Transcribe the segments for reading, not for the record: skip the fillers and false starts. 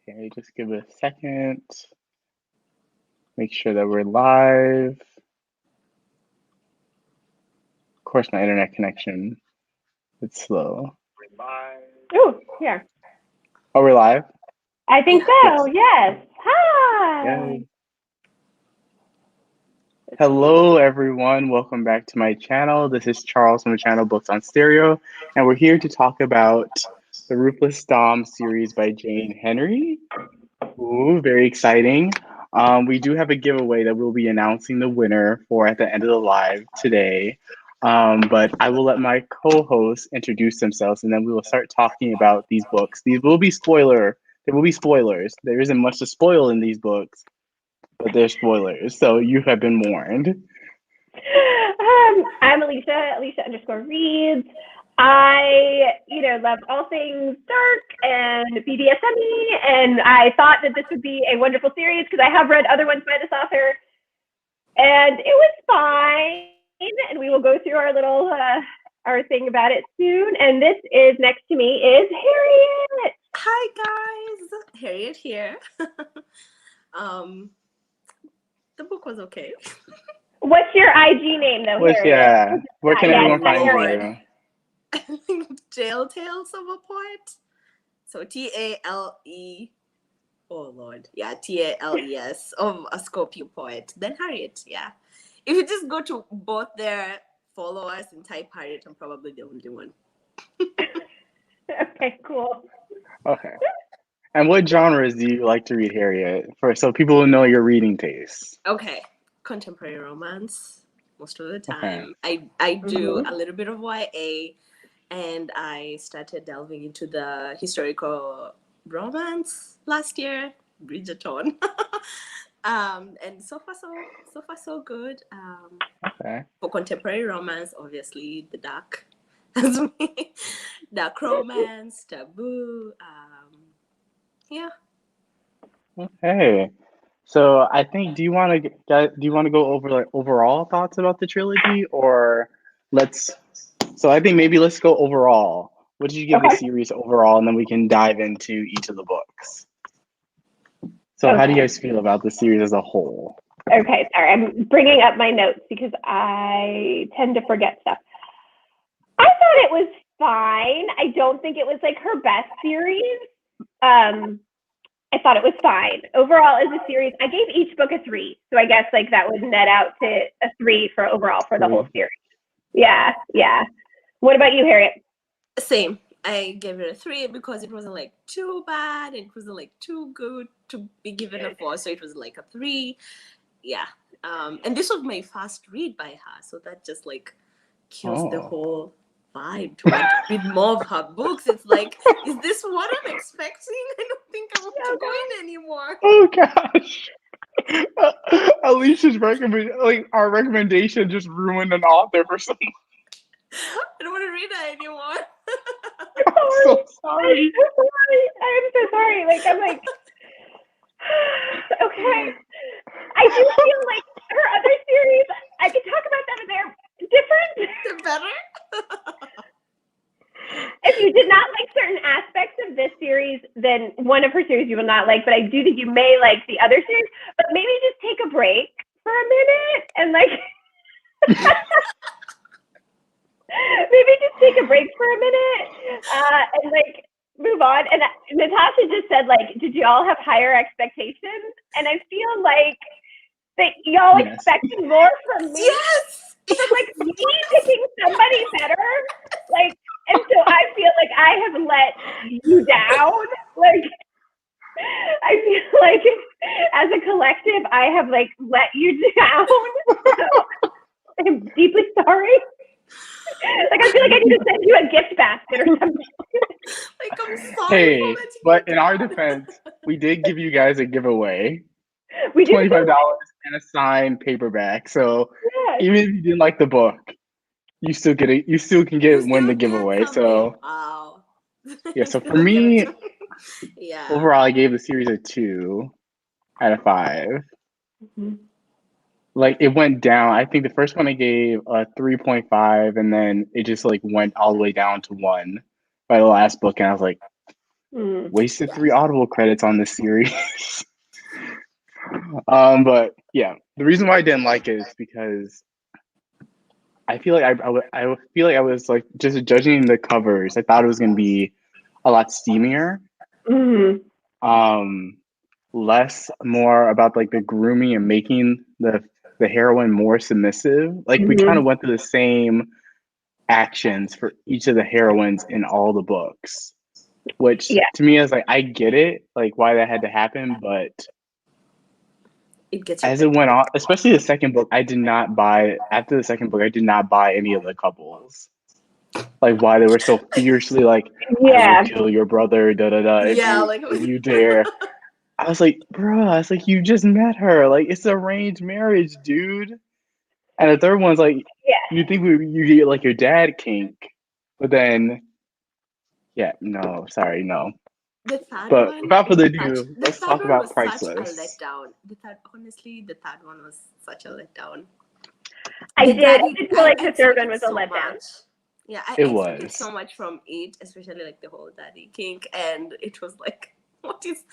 Okay, just give it a second. Make sure that we're live. Of course, my internet connection is slow. Oh, here. Oh, we're live? I think so. Yes. Hi. Yay. Hello, everyone. Welcome back to my channel. This is Charles from the channel Books on Stereo, and we're here to talk about the Ruthless Dom series by Jane Henry. Ooh, very exciting. We do have a giveaway that we'll be announcing the winner for at the end of the live today. But I will let my co-hosts introduce themselves, and then we will start talking about these books. These will be spoiler. There will be spoilers. There isn't much to spoil in these books, but they're spoilers. So you have been warned. I'm Alicia _reads. I, love all things dark and BDSM-y, and I thought that this would be a wonderful series because I have read other ones by this author, and it was fine. And we will go through our little our thing about it soon. And this is next to me is Harriet. Hi guys, Harriet here. The book was okay. What's your IG name though, Harriet? Where can everyone find you? Jail Tales of a Poet. So TALE. Oh Lord, yeah, TALES of a Scorpio poet. Then Harriet, yeah. If you just go to both their followers and type Harriet, I'm probably the only one. Okay, cool. Okay. And what genres do you like to read, Harriet? So people will know your reading tastes. Okay, contemporary romance most of the time. Okay. I do a little bit of YA, and I started delving into the historical romance last year, Bridgerton. And so far so good. Okay. For contemporary romance, obviously the dark as me. Dark romance, taboo. Yeah. Okay. So I think do you want to go over like overall thoughts about the trilogy, or I think maybe let's go overall. What did you give the series overall, and then we can dive into each of the books. So how do you guys feel about the series as a whole? Okay, sorry. I'm bringing up my notes because I tend to forget stuff. I thought it was fine. I don't think it was like her best series. I thought it was fine. Overall, as a series, I gave each book a 3. So I guess like that would net out to a 3 for overall for the whole series. Yeah. What about you, Harriet? Same. I gave it a 3 because it wasn't like too bad. It wasn't like too good to be given a 4. So it was like a 3. Yeah. And this was my first read by her. So that just like kills the whole vibe to want to read more of her books. It's like, is this what I'm expecting? I don't think I want to go in anymore. Oh gosh. Alicia's our recommendation just ruined an author for someone. I don't want to read that anymore. I'm so sorry. I'm so sorry. I'm like, okay. I do feel like her other series, I could talk about them and they're different. They're better. If you did not like certain aspects of this series, then one of her series you will not like. But I do think you may like the other series. But maybe just take a break for a minute and maybe just take a break for a minute and move on. And Natasha just said did y'all have higher expectations? And I feel like that y'all expected more from me. Yes. So me picking somebody better, and so I feel like I have let you down. I feel like as a collective, I have let you down. So I'm deeply sorry. I feel like I need to send you a gift basket or something. I'm sorry. Hey, but in our defense, we did give you guys a giveaway. We did $25 and a signed paperback. So even if you didn't like the book, you still get it. You still can win the giveaway. So wow. Yeah. So for me, yeah. Overall, I gave the series a 2 out of 5. Mm-hmm. It went down. I think the first one I gave a 3.5, and then it just went all the way down to 1 by the last book, and I was like, Wasted 3 Audible credits on this series. But yeah, the reason why I didn't like it is because I feel like I feel like I was like just judging the covers. I thought it was gonna be a lot steamier. Less more about like the grooming and making the heroine more submissive. Like we kind of went through the same actions for each of the heroines in all the books, which to me is like I get it, like why that had to happen, but it gets as it went on, especially the second book, I did not buy. After the second book, I did not buy any of the couples. Like why they were so fiercely like, I will kill your brother, da da da. If you dare. I was like, bro, I was like, you just met her. Like it's arranged marriage, dude. And the third one's like, you think you get like your dad kink, but then, no. The third But one, without further ado, let's talk about Priceless. Such a letdown. The third one was such a letdown. I did feel like the third one was a letdown. Yeah, I It expected was so much from it, especially like the whole daddy kink, and it was like, what is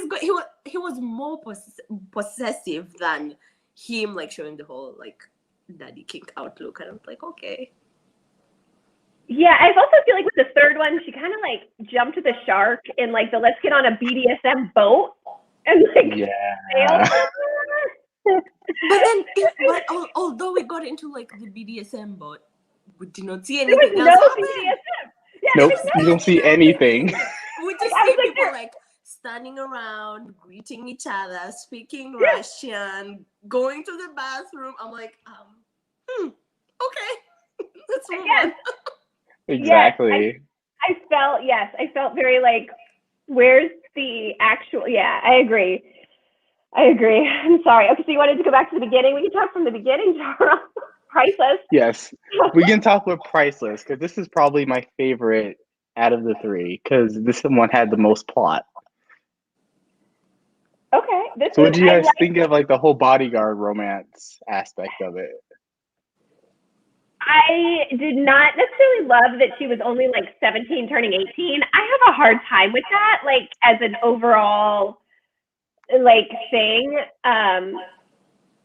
going? He was more possessive than him, like showing the whole like daddy kink outlook, and I was like, okay. Yeah, I also feel like with the third one, she kind of like jumped the shark in like the let's get on a BDSM boat and like sail. But although we got into like the BDSM boat, we did not see anything else happen. BDSM. Yeah, nope, you don't see anything. We just see people like standing around, greeting each other, speaking Russian, going to the bathroom. I'm like, okay, let's move on. Exactly. Yes, I felt very like, where's the actual? Yeah, I agree. I'm sorry. Okay, so you wanted to go back to the beginning? We can talk from the beginning, Charles. Priceless. Yes, we can talk with Priceless because this is probably my favorite out of the 3 because this one had the most plot. Okay. So what do you guys think of like the whole bodyguard romance aspect of it? I did not necessarily love that she was only like 17 turning 18. I have a hard time with that, like as an overall like thing.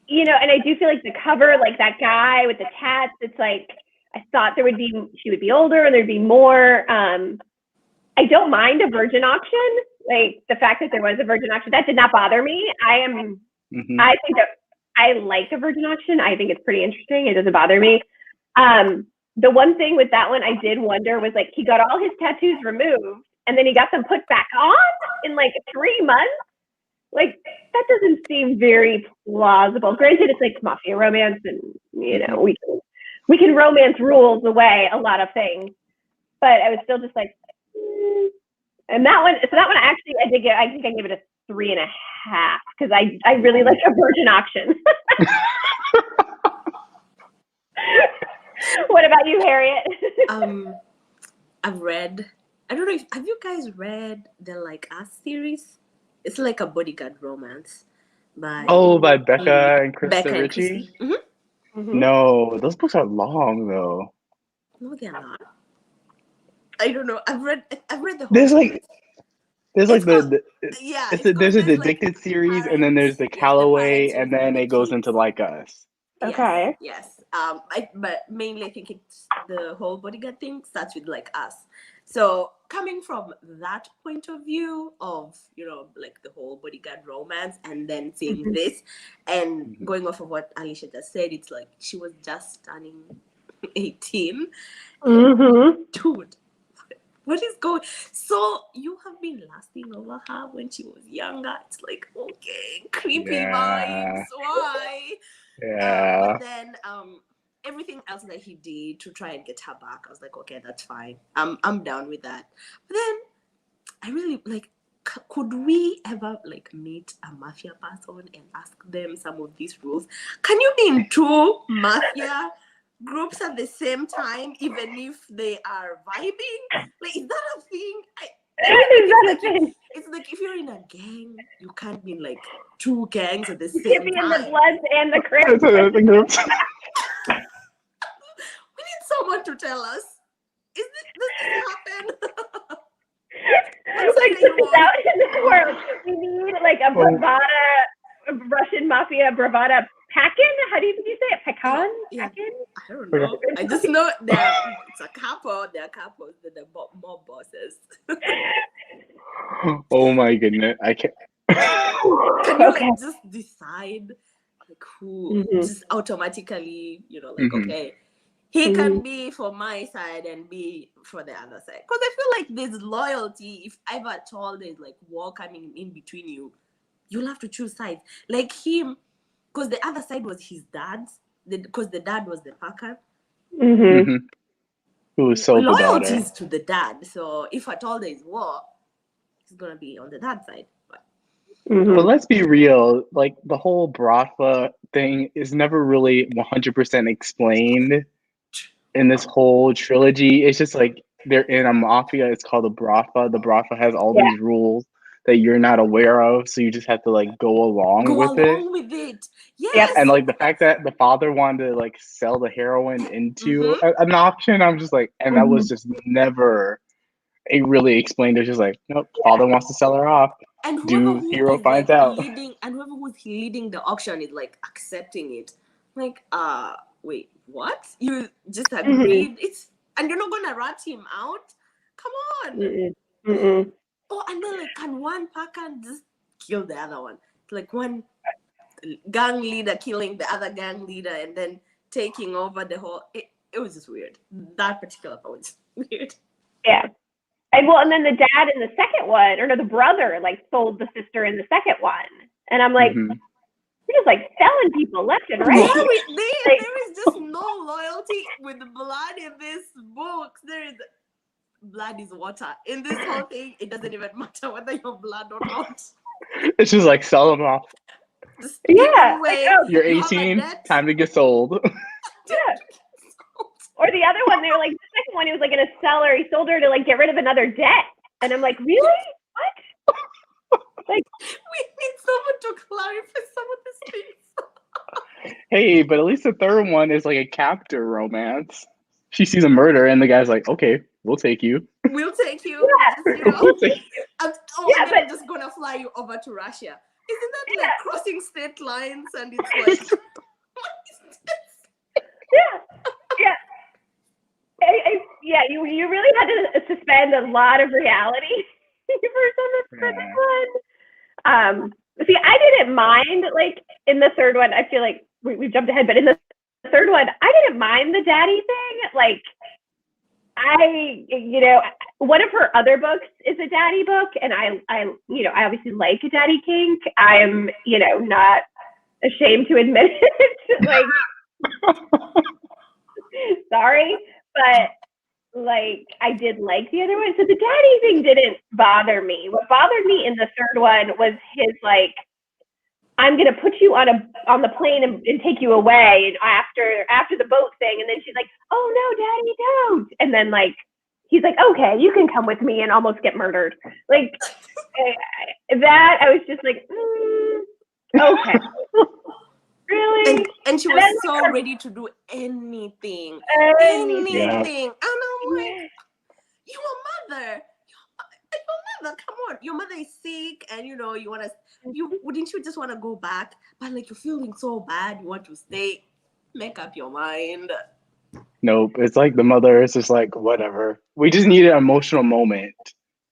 You know, and I do feel like the cover, like that guy with the tats, it's like I thought she would be older and there'd be more. I don't mind a virgin auction. Like the fact that there was a virgin auction, that did not bother me. I think that I like a virgin auction. I think it's pretty interesting. It doesn't bother me. The one thing with that one I did wonder was like he got all his tattoos removed and then he got them put back on in like 3 months. Like that doesn't seem very plausible. Granted, it's like mafia romance, and you know we can romance rules away a lot of things. But I was still just like, and that one. So that one actually, I think I gave it a 3.5 because I really like a virgin auction. What about you, Harriet? I've read. I don't know if have you guys read the Like Us series? It's like a bodyguard romance by Becca and Krista Ritchie. No, those books are long though. No, they're not. I don't know. I've read the whole. There's like there's a Addicted series, and then there's the Calloway, and then it goes into Like Us. Okay. Yes. But mainly I think it's the whole bodyguard thing starts with Like Us. So coming from that point of view of, you know, like the whole bodyguard romance and then seeing this and going off of what Alicia just said, it's like she was just turning 18. Dude, what is going? So you have been lasting over her when she was younger. It's like, okay, creepy vibes. Why? Yeah. But then everything else that he did to try and get her back, I was like, okay, that's fine. I'm down with that. But then I really like, could we ever like meet a mafia person and ask them some of these rules? Can you be in 2 mafia groups at the same time, even if they are vibing? Like, is that a thing? It's like if you're in a gang, you can't be in like 2 gangs at the same time. In the Bloods and the Crips. We need someone to tell us. Does this happen? Like, put this out in the world. We need like a Russian mafia bravada Pakin? How do you say it? Pakan? Yeah. Pakin? I don't know. I just know that it's a couple. They're couples. They're the mob bosses. Oh my goodness, I can't. Can you like just decide like who just automatically, like okay, he can be for my side and be for the other side? Because I feel like there's loyalty. If ever at all there's like war coming in between you, you'll have to choose sides. Like him, because the other side was his dad's. Because the dad was the Packer. Who sold the daughter? Loyalty is to the dad. So if at all there is war, he's gonna be on the dad side. But let's be real, like the whole Bratva thing is never really 100% explained in this whole trilogy. It's just like they're in a mafia. It's called the Bratva. The Bratva has all these rules that you're not aware of, so you just have to like go along with it. Yes. And like the fact that the father wanted to like sell the heroin into an option, I'm just like, and that was just never really explained. It's just like, nope, father wants to sell her off. And whoever hero finds out. And whoever who's leading the auction is like accepting it. Like, wait, what? You just agreed? And you're not gonna rat him out? Come on. Oh, and then like, can one packer just kill the other one? Like one gang leader killing the other gang leader and then taking over the whole. It was just weird. That particular part was weird. Yeah. And then the dad in the second one, or no, the brother, like sold the sister in the second one, and I'm like, we're just like selling people left and right. Yeah, there is just no loyalty with blood in this book. There is blood is water in this whole thing. It doesn't even matter whether you're blood or not. It's just like sell them off. You're 18, time to get sold. Yeah. Or the other one, they were like, the second one, he was like in a cellar. He sold her to like get rid of another debt. And I'm like, really? What? Like, we need someone to clarify some of these things. Hey, but at least the third one is like a captor romance. She sees a murder and the guy's like, okay, we'll take you. We'll take you. Yeah. We'll take you. And then I'm just gonna fly you over to Russia. Isn't that like crossing state lines? And it's like, what is this? Yeah. You really had to suspend a lot of reality for this one. See, I didn't mind, like, in the third one, I feel like we jumped ahead, but in the third one, I didn't mind the daddy thing. Like, one of her other books is a daddy book, and I obviously like a daddy kink. I'm, not ashamed to admit it. Like, sorry, but like I did like the other one. So the daddy thing didn't bother me. What bothered me in the third one was his like, I'm gonna put you on the plane and take you away, and after the boat thing, and then she's like, oh no, daddy, don't. And then like he's like, okay, you can come with me, and almost get murdered. Like that, I was just like, okay. Really? And she was so ready to do anything. And I'm like, you're a mother. Come on. Your mother is sick, and wouldn't you just want to go back? But like you're feeling so bad, you want to stay. Make up your mind. Nope. It's like the mother is just like, whatever. We just need an emotional moment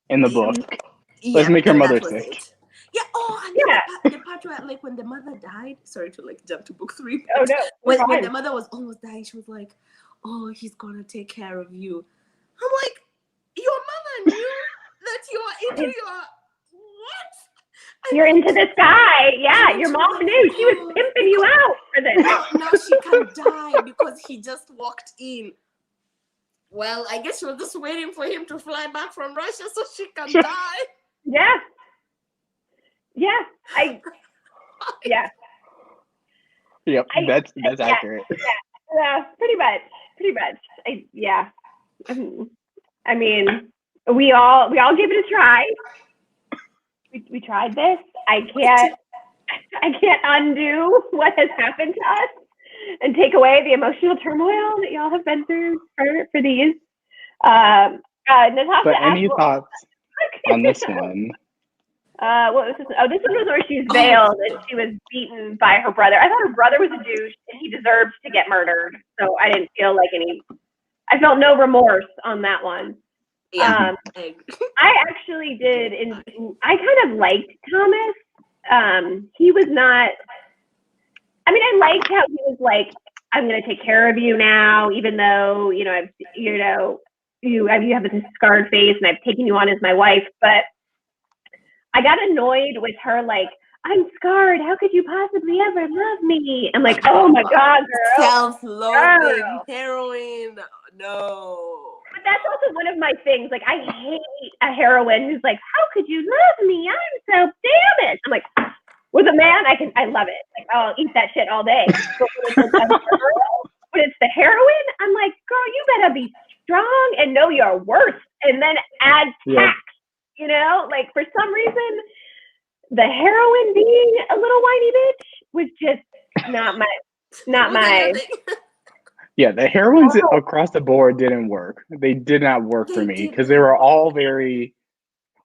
in the book. Let's make her mother sick. Yeah. Oh, and the part where, like, when the mother died. Sorry to like jump to book 3. Oh no. When the mother was almost dying, she was like, "Oh, he's gonna take care of you." I'm like, your mother knew that you are into your what? You're into this guy. Yeah, your mom knew. She was pimping you out for this. Now she can die because he just walked in. Well, I guess she was just waiting for him to fly back from Russia so she can die. Yeah. Yeah. Yep, that's accurate. Yeah, pretty much. I mean, we all gave it a try. We tried this. I can't undo what has happened to us and take away the emotional turmoil that y'all have been through for these. Natasha, but any thoughts? on this one? What was this? Oh, this one was where she was veiled and she was beaten by her brother. I thought her brother was a douche and he deserved to get murdered. So I didn't feel like I felt no remorse on that one. Yeah. I actually did, and I kind of liked Thomas. He was not, I mean, I liked how he was like, I'm going to take care of you now, even though, you have this scarred face and I've taken you on as my wife, but I got annoyed with her, like, I'm scarred. How could you possibly ever love me? I'm like, oh my God, girl. Self-loathing, heroine. No. But that's also one of my things. Like, I hate a heroine who's like, how could you love me? I'm so damaged. I'm like, with a man, I love it. Like, I'll eat that shit all day. But when it's the heroine, I'm like, girl, you better be strong and know your worth, and then add tact. You know, like for some reason, the heroine being a little whiny bitch was just not my. Yeah, the heroines across the board didn't work. They did not work for me because they were all very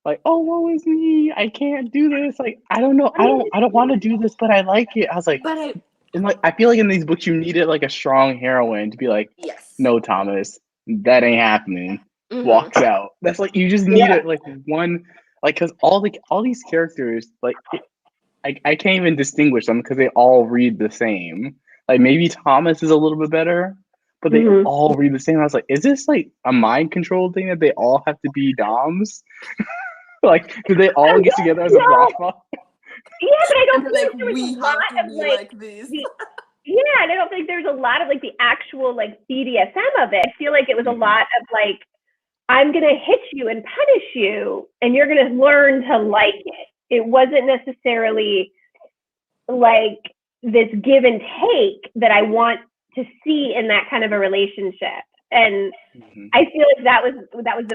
like, oh, woe is me. I can't do this. Like, I don't know. I don't want to do this, but I like it. I was like, I feel like in these books you needed like a strong heroine to be like, yes, no, Thomas, that ain't happening. Walks out. That's like you just need it like one, like because all these characters like I can't even distinguish them because they all read the same. Like maybe Thomas is a little bit better, but they all read the same. I was like, is this like a mind control thing that they all have to be doms? Like, do they all get together as a Brahma? Yeah, but I don't feel like there was we a lot have to of be like this. Yeah, and I don't think there's a lot of like the actual like BDSM of it. I feel like it was a lot of like, I'm gonna hit you and punish you, and you're gonna learn to like it. It wasn't necessarily like this give and take that I want to see in that kind of a relationship. And I feel like that was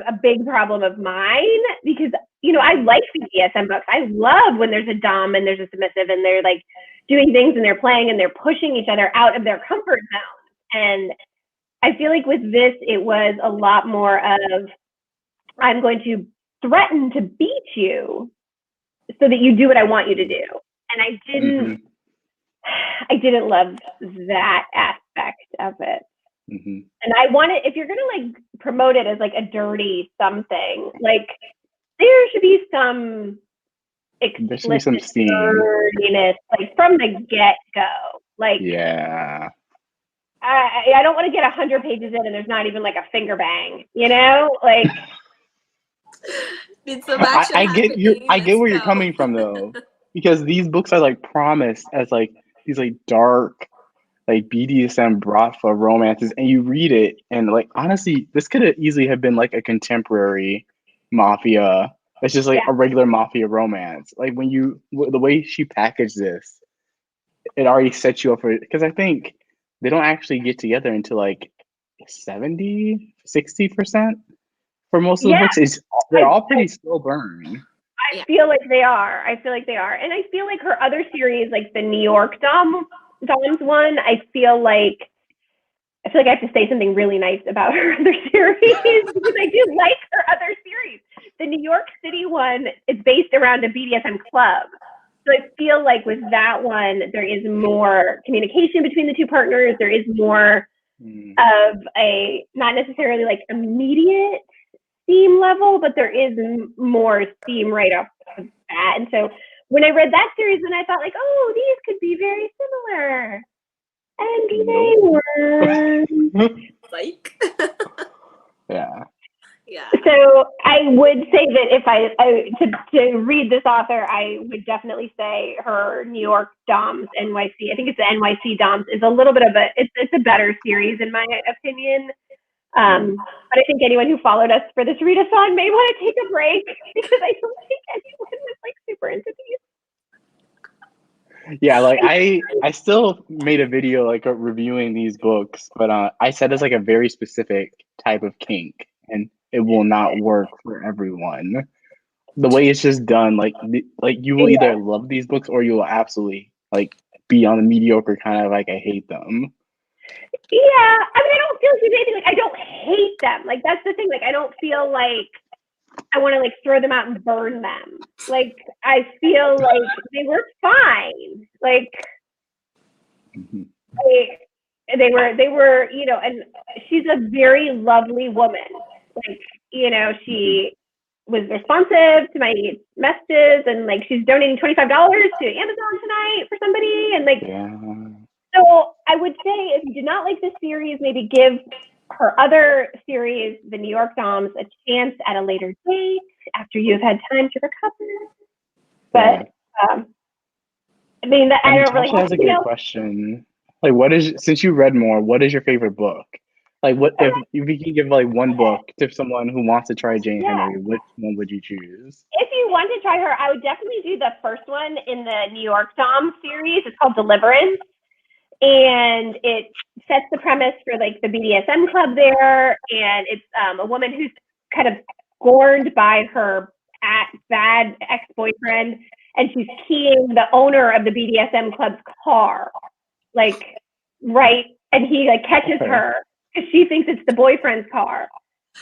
a big problem of mine because, you know, I like BDSM books. I love when there's a dom and there's a submissive and they're like doing things and they're playing and they're pushing each other out of their comfort zone. And I feel like with this, it was a lot more of, I'm going to threaten to beat you so that you do what I want you to do. And I didn't love that aspect of it. And I wanted, if you're going to like promote it as like a dirty something, like there should be some explicit dirtiness, like from the get-go. Like, yeah. I don't want to get 100 pages in and there's not even like a finger bang, you know? Like, I get where you're coming from though, because these books are like promised as like these like dark, like BDSM Bratva romances, and you read it, and like honestly, this could have easily have been like a contemporary Mafia. It's just like a regular Mafia romance. Like when the way she packaged this, it already sets you up for it. Because I think they don't actually get together until like 60% for most of the books. They're all pretty slow burn. I feel like they are. And I feel like her other series, like the New York Dom's one, I feel like I have to say something really nice about her other series because I do like her other series. The New York City one is based around a BDSM club. So I feel like with that one, there is more communication between the two partners. There is more of a, not necessarily like immediate theme level, but there is more theme right off the bat. And so when I read that series, then I thought like, oh, these could be very similar. And they were. Like. Yeah. So I would say that if to read this author, I would definitely say her New York Doms NYC. I think it's the NYC Doms is a little bit of it's a better series in my opinion. But I think anyone who followed us for this readathon may want to take a break because I don't think anyone was like super into these. Yeah, like I still made a video like reviewing these books, but I said it's like a very specific type of kink, and it will not work for everyone. The way it's just done, like you will either love these books or you will absolutely like be on the mediocre kind of like I hate them. Yeah, I mean I don't feel like I don't hate them. Like that's the thing. Like I don't feel like I want to like throw them out and burn them. Like I feel like they were fine. Like they were, you know, and she's a very lovely woman. Like, you know, she was responsive to my messages, and like she's donating $25 to Amazon tonight for somebody, and like so I would say if you did not like this series, maybe give her other series, The New York Doms, a chance at a later date after you've had time to recover. But I mean, I don't really have a good question. Like, what is, since you read more, what is your favorite book? Like, what if you can give like one book to someone who wants to try Jane Henry? Which one would you choose? If you want to try her, I would definitely do the first one in the New York Dom series. It's called Deliverance, and it sets the premise for like the BDSM club there, and it's a woman who's kind of scorned by her bad ex-boyfriend, and she's keying the owner of the BDSM club's car, like and he like catches her because she thinks it's the boyfriend's car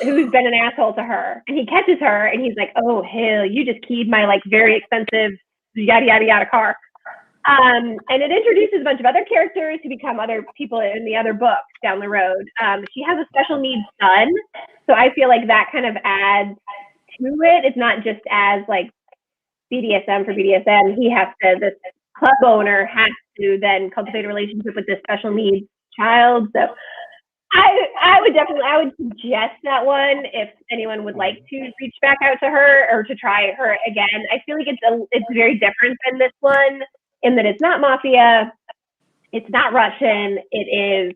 who's been an asshole to her, and he catches her and he's like, oh hell, you just keyed my like very expensive yada yada yada car. And it introduces a bunch of other characters who become other people in the other books down the road. She has a special needs son, so I feel like that kind of adds to it. It's not just as like BDSM for BDSM. This club owner has to then cultivate a relationship with this special needs child. So I would suggest that one if anyone would like to reach back out to her or to try her again. I feel like it's very different than this one in that it's not Mafia, it's not Russian, it is,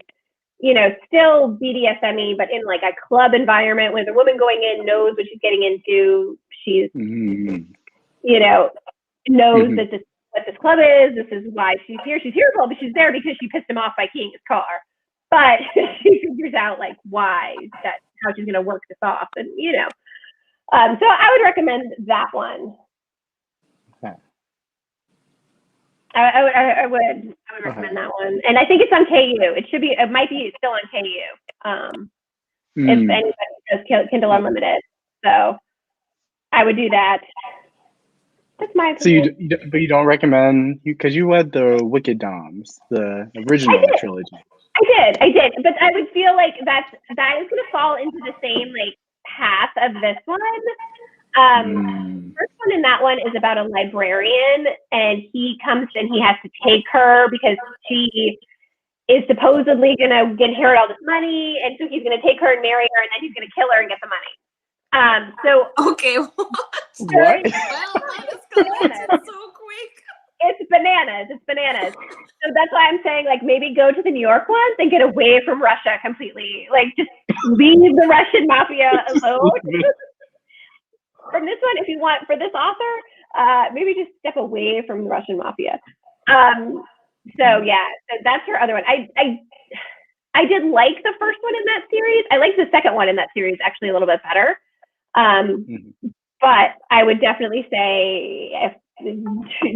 you know, still BDSM-y, but in like a club environment where the woman going in knows what she's getting into. She's, you know, knows that what this club is. This is why she's here. She's here, but she's there because she pissed him off by keying his car. But she figures out like how she's gonna work this off, and you know. So I would recommend that one. Okay. I would recommend that one, and I think it's on KU. It might be still on KU. If anybody does Kindle Unlimited, so I would do that. That's my opinion. So but you don't recommend, because you read the Wicked Doms, the original trilogy. I did, but I would feel like that is going to fall into the same like path of this one. First one in that one is about a librarian, and he comes and he has to take her because she is supposedly going to inherit all this money, and so he's going to take her and marry her, and then he's going to kill her and get the money. So okay, what? What? It's so quick. It's bananas. So that's why I'm saying, like, maybe go to the New York ones and get away from Russia completely. Like, just leave the Russian mafia alone. From this one, if you want, for this author, maybe just step away from the Russian mafia. So yeah, so that's her other one. I did like the first one in that series. I liked the second one in that series actually a little bit better. But I would definitely say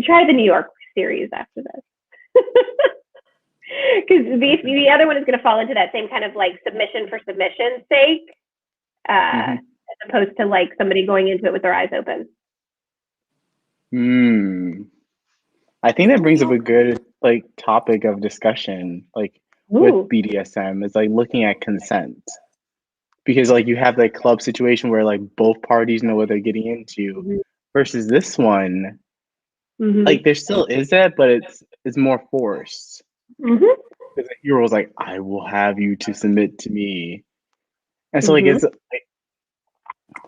try the New York series after this. Because the other one is going to fall into that same kind of like submission for submission's sake, as opposed to like somebody going into it with their eyes open. I think that brings up a good like topic of discussion, like with BDSM, is like looking at consent. Because like you have that club situation where like both parties know what they're getting into, versus this one, like there still is that, but it's more forced. Because the hero was like, I will have you to submit to me. And so like it's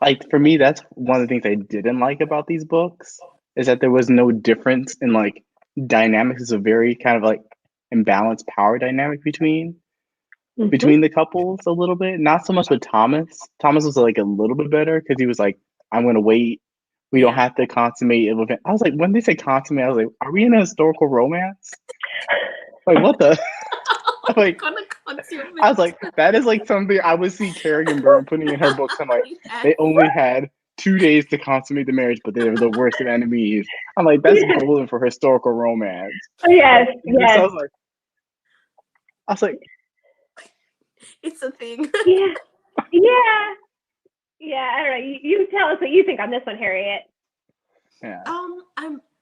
like for me, that's one of the things I didn't like about these books, is that there was no difference in like dynamics. It's a very kind of like imbalanced power dynamic between the couples a little bit. Not so much with Thomas. Thomas was like a little bit better because he was like, I'm gonna wait. We don't have to consummate it. I was like, when they say consummate, I was like, are we in a historical romance? Like what the like I was like, that is like something I would see Kerrigan Byrne putting in her books. I'm like, they only had 2 days to consummate the marriage, but they were the worst of enemies. I'm like, that's golden for historical romance. Yes. So I was like, it's a thing. Yeah. Yeah, I don't know. You tell us what you think on this one, Harriet. Yeah.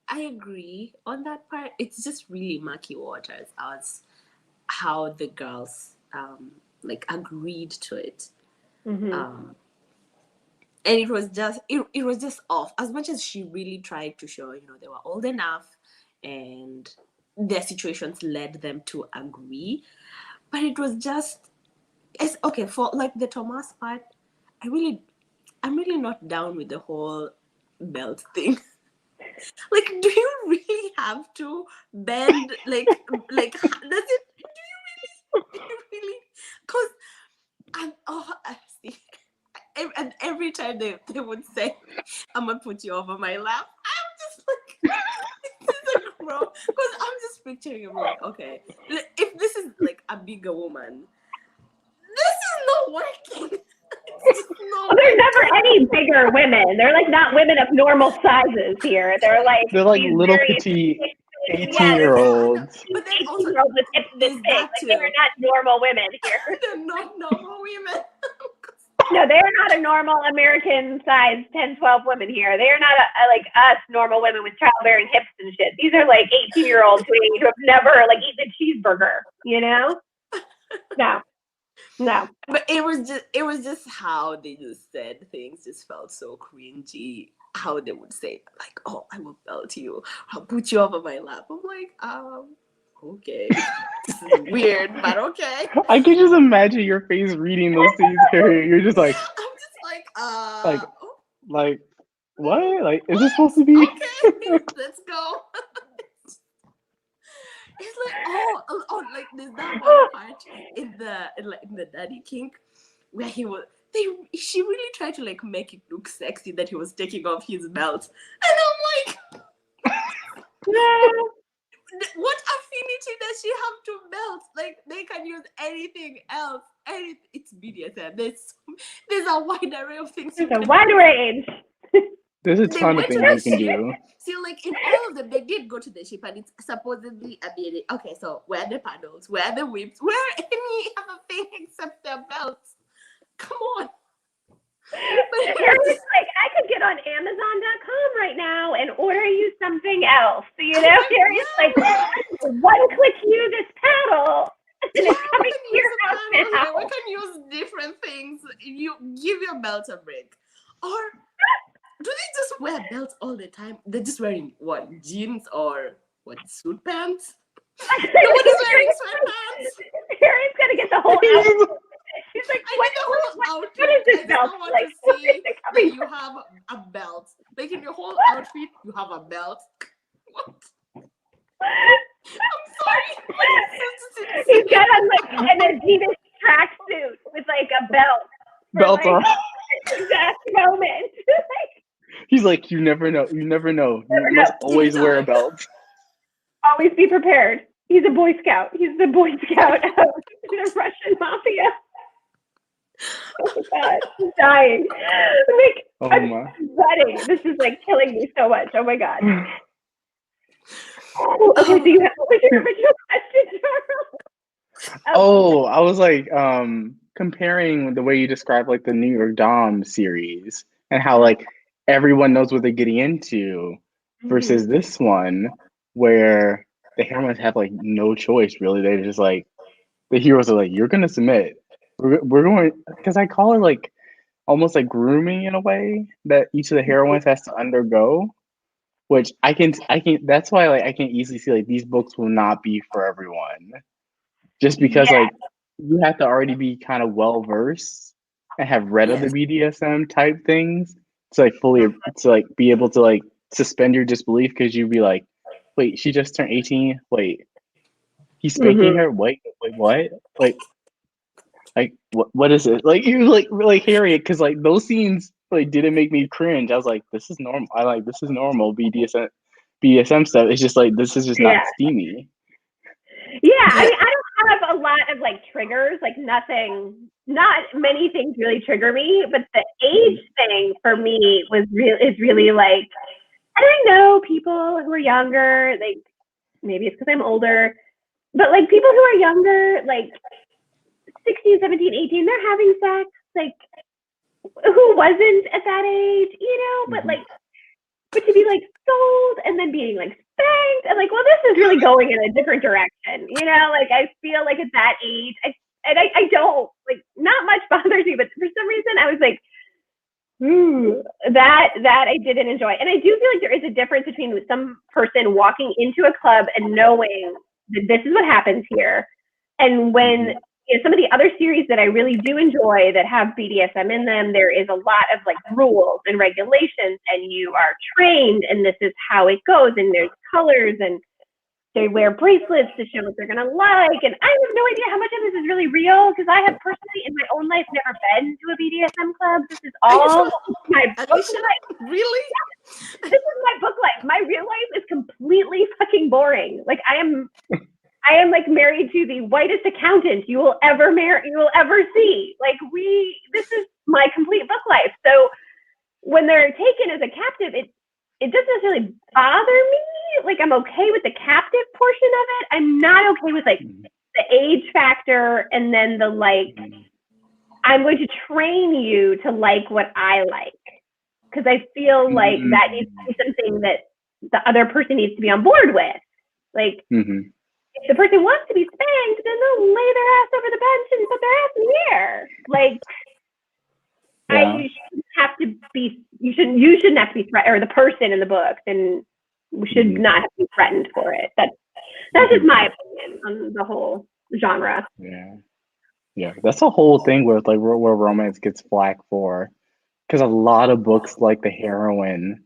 I agree on that part. It's just really murky waters as how the girls like agreed to it. Mm-hmm. And it was just off. As much as she really tried to show, they were old enough and their situations led them to agree. But it was just it's okay for like the Thomas part. I'm really not down with the whole belt thing. Like, do you really have to bend like does it do you really because I see and every time they would say I'm gonna put you over my lap, I'm just like this is a gross because I'm just picturing him like, okay, if this is like a bigger woman, this is not working. It's just not Well, there's working. never any bigger women. They're like not women of normal sizes here. They're like these little very petite yeah, they're 18-year-olds. But then also 18-year-olds with hips this there's big. that Like too. they're not normal women here. They're not normal women. No, they're not a normal American size 10, 12 women here. They're not like us normal women with childbearing hips and shit. These are like 18-year-olds who have never like eaten a cheeseburger, you know? No. But it was just how they just said things just felt so cringy. How they would say like, "Oh, I will belt you. I'll put you over my lap." I'm like, okay, this is weird, but okay. I can just imagine your face reading those scenes, Harry. You're just Yeah, like, I'm just like, like, oh, like, what? Like, is this supposed to what? be? Okay, let's go. It's like like there's that one part in the Daddy King where she really tried to like make it look sexy that he was taking off his belt, and I'm like, No. what affinity does she have to belts? Like they can use anything else. It's BDSM. There's a wide array of things you There's a can wide do. range. There's a They ton of went to things the you can ship. do. See, like in all of them, they did go to the ship, and it's supposedly a beauty. Okay, so where are the paddles? Where are the whips? Where are any other thing except their belts? Come on. But it was Harry's just, like, I could get on Amazon.com right now and order you something else. You know, like, Harry's like, one click you this paddle, and yeah, it's we coming can to your use a house paddle now. here. We can use different things. You give your belt a break. Or do they just wear belts all the time? They're just wearing what, jeans or what, suit pants? Nobody's wearing sweatpants. Harry's gonna get the whole outfit. She's like, I what, need the what, whole what, outfit. what is this I just belt? don't want Like, to where is see it that coming you have a belt. Like in your whole outfit, you have a belt. What? I'm sorry, but it's just He's insane. got on like an Adidas tracksuit with like a belt for Belts like on. exact moment. He's like, you never know. You never know. You must always wear a belt. Always be prepared. He's a Boy Scout. He's the Boy Scout of the Russian Mafia. Oh my God, I'm dying. I'm my. sweating. This is like killing me so much. Oh my God. Okay, so you have what was your original question, Charles? Oh, I was like comparing the way you described like the New York Dom series and how like everyone knows what they're getting into versus this one where the heroines have like no choice really. They're just like the heroes are like, you're gonna submit. We're going because I call it like almost like grooming in a way that each of the heroines has to undergo. Which I can that's why like I can easily see like these books will not be for everyone. Just because Yeah. like you have to already be kind of well versed and have read of the Yes. BDSM type things to like fully to like be able to like suspend your disbelief because you'd be like, wait, she just turned 18. Wait, he's spanking her. Wait, what? Like what is it? Like you like Harriet because like those scenes like didn't make me cringe. I was like, this is normal. I like this is normal BDSM stuff. It's just like this is just not steamy. Yeah, I mean, I don't have a lot of like triggers, like nothing, not many things really trigger me, but the age thing for me is really like, and I know people who are younger, like maybe it's because I'm older, but like people who are younger, like 16, 17, 18, they're having sex, like who wasn't at that age, you know, but like, but to be like sold and then being like spanked and like, well, this is really going in a different direction, you know, like I feel like at that age, I don't like, not much bothers me, but for some reason I was like, that I didn't enjoy. And I do feel like there is a difference between some person walking into a club and knowing that this is what happens here, and when some of the other series that I really do enjoy that have BDSM in them, there is a lot of like rules and regulations, and you are trained, and this is how it goes, and there's colors, and they wear bracelets to show what they're gonna like, and I have no idea how much of this is really real because I have personally in my own life never been to a BDSM club. This is all my book life. Really? Yeah, this is my book life. My real life is completely fucking boring. Like I am like married to the whitest accountant you will ever see. Like this is my complete book life. So when they're taken as a captive, it doesn't necessarily bother me. Like I'm okay with the captive portion of it. I'm not okay with like the age factor and then the like, I'm going to train you to like what I like. Because I feel like that needs to be something that the other person needs to be on board with. Like if the person wants to be spanked, then they'll lay their ass over the bench and put their ass in the air. Like you shouldn't have to be. You shouldn't have to be threatened, or the person in the books, and we should not have to be threatened for it. That's just my opinion on the whole genre. Yeah, that's a whole thing with like where romance gets flack for, because a lot of books like the heroine,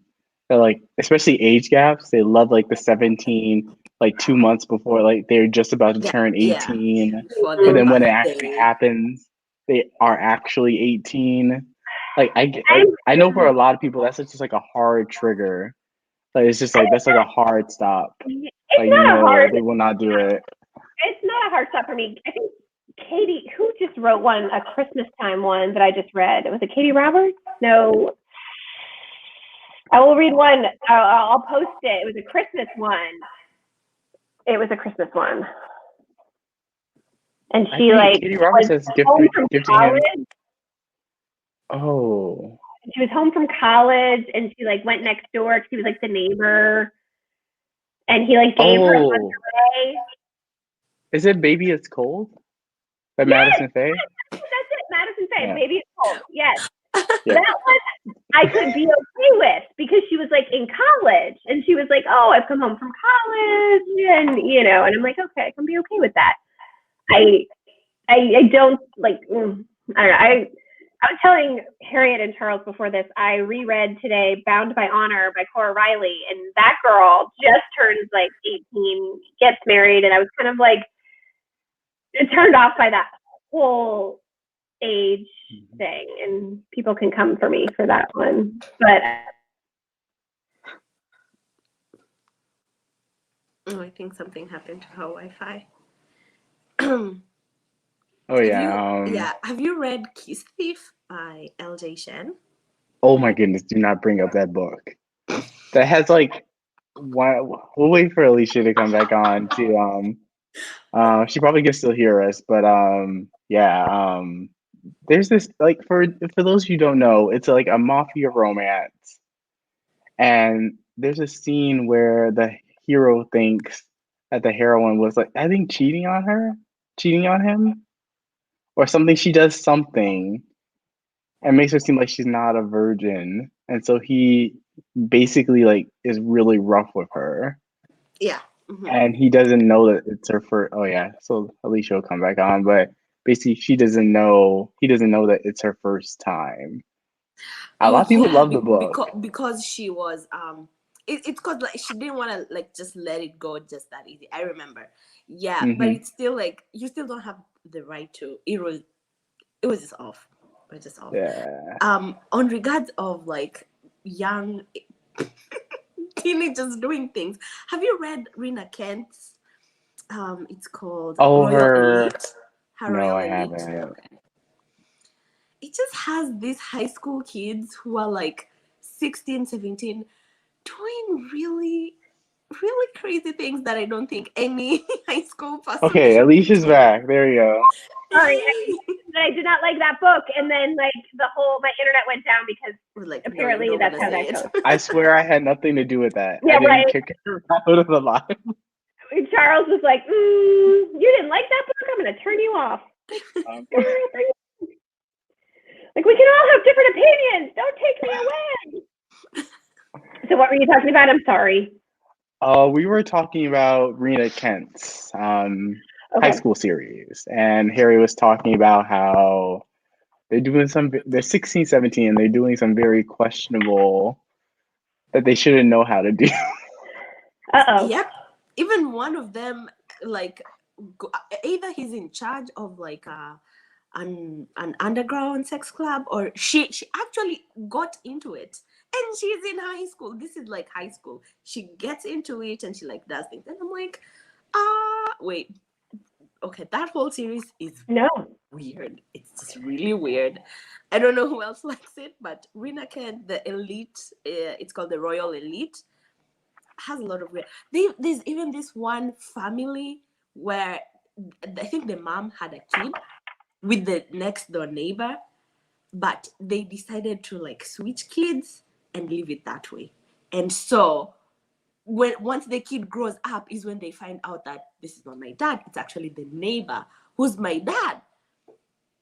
they're like, especially age gaps, they love like the 17, like 2 months before like they're just about to turn 18, but then when it actually happens, they are actually 18. Like I know for a lot of people that's just like a hard trigger. Like it's just like that's like a hard stop. It's like not they will not do it. It's not a hard stop for me. I think Katie, who just wrote a Christmas time one that I just read? Was it Katie Roberts? No. I will read one. I'll post it. It was a Christmas one. And she Katie Roberts has home from college. Oh. She was home from college, and she like went next door. She was like the neighbor, and he like gave her a lingerie. Is it Baby It's Cold? By Madison Faye? That's it, Madison Faye. Yeah. Baby It's Cold. Yes. Yeah. That one I could be okay with because she was like in college, and she was like, "Oh, I've come home from college," and and I'm like, "Okay, I can be okay with that." I don't like. I don't know. I was telling Harriet and Charles before this, I reread today Bound by Honor by Cora Riley, and that girl just turns like 18, gets married, and I was kind of like turned off by that whole age thing, and people can come for me for that one. But I think something happened to her Wi-Fi. Oh yeah. Have you read Kiss Thief by L.J. Shen? Oh my goodness! Do not bring up that book. That has like, we'll wait for Alicia to come back on to she probably can still hear us, but there's this like for those who don't know, it's like a mafia romance, and there's a scene where the hero thinks that the heroine was like, I think cheating on him. Or something, she does something and makes her seem like she's not a virgin. And so he basically like is really rough with her. Yeah. And he doesn't know that it's her first. Oh yeah. So Alicia will come back on, but basically he doesn't know that it's her first time. A lot of people love the book. Because she was it's because like she didn't want to like just let it go just that easy. I remember. Yeah, but it's still like you still don't have the right to. It was just off. It was just off. Yeah. On regards of like young teenagers doing things, have you read Rina Kent's? It's called Royal Elite. No, I haven't. Okay. It just has these high school kids who are like 16, 17 doing really really crazy things that I don't think any high school person Okay, should be Alicia's doing. back. There you go. Sorry, I did not like that book, and then like my internet went down because We're like, no, apparently you don't that's wanna how say that it. goes. I swear I had nothing to do with that. Yeah, I didn't right. kick her out of the live. Charles was like, "You didn't like that book? I'm gonna turn you off." Like, we can all have different opinions. Don't take me away. So what were you talking about? I'm sorry. We were talking about Rena Kent's high Okay. school series, and Harry was talking about how they're 16, 17, and they're doing some very questionable that they shouldn't know how to do. Uh-oh. Yep. Even one of them, like, either he's in charge of like an underground sex club, or she actually got into it, and she's in high school. This is like high school. She gets into it and she like does things, and I'm like, wait, okay, that whole series is No. weird. It's just really weird. I don't know who else likes it, but Rena Kent, the elite, it's called the Royal Elite, has a lot of weird. There's even this one family where I think the mom had a kid with the next door neighbor, but they decided to like switch kids and leave it that way. And so once the kid grows up is when they find out that this is not my dad, it's actually the neighbor who's my dad.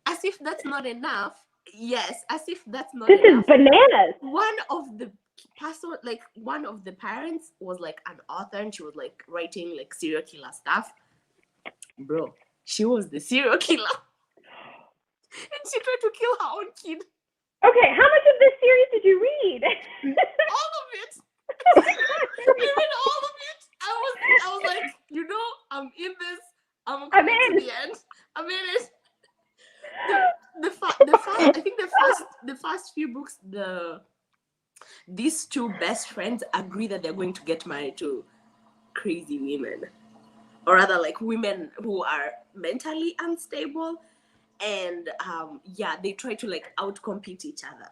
As if that's not enough. Yes, as if that's not This enough. is bananas. One of the one of the parents was like an author, and she was like writing like serial killer stuff. Bro, she was the serial killer. And she tried to kill her own kid. Okay, how much of this series did you read? All of it. Oh my God. I read all of it. I was like, I'm in this. I'm coming to the end. I'm in it. I think the first few books, these two best friends agree that they're going to get married to crazy women, or rather like women who are mentally unstable, and they try to like outcompete each other.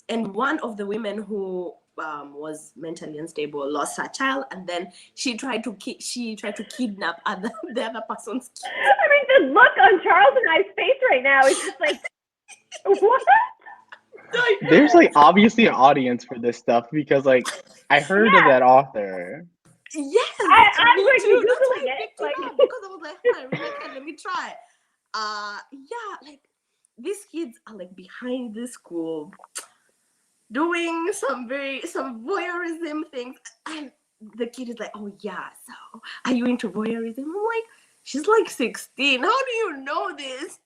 And one of the women who was mentally unstable lost her child, and then she tried to kidnap the other person's kid. I mean, the look on Charles and I's face right now is just like, what? There's like obviously an audience for this stuff because like I heard of that author. Yes, I'm me going to too. be That's why Googling I it. picked it Like, up, because I was like, I really can. Let me try. Like these kids are like behind the school doing some voyeurism things, and the kid is like, oh yeah, so are you into voyeurism? I'm like, she's like 16. How do you know this?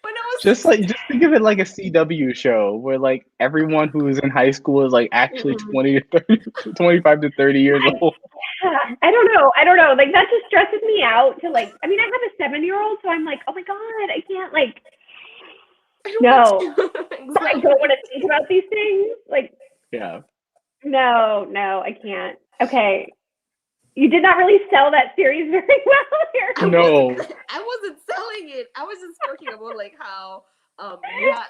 When I was Just 16. just think of it like a CW show where like everyone who is in high school is like actually 20 to 30, 25 to 30 years old. I don't know. Like, that just stresses me out to like, I mean, I have a 7-year-old, so I'm like, oh my God, I can't like, no. Exactly. I don't want to think about these things. Like, Yeah. no, I can't. Okay. You did not really sell that series very well here. No. I wasn't selling it. I was just talking about like how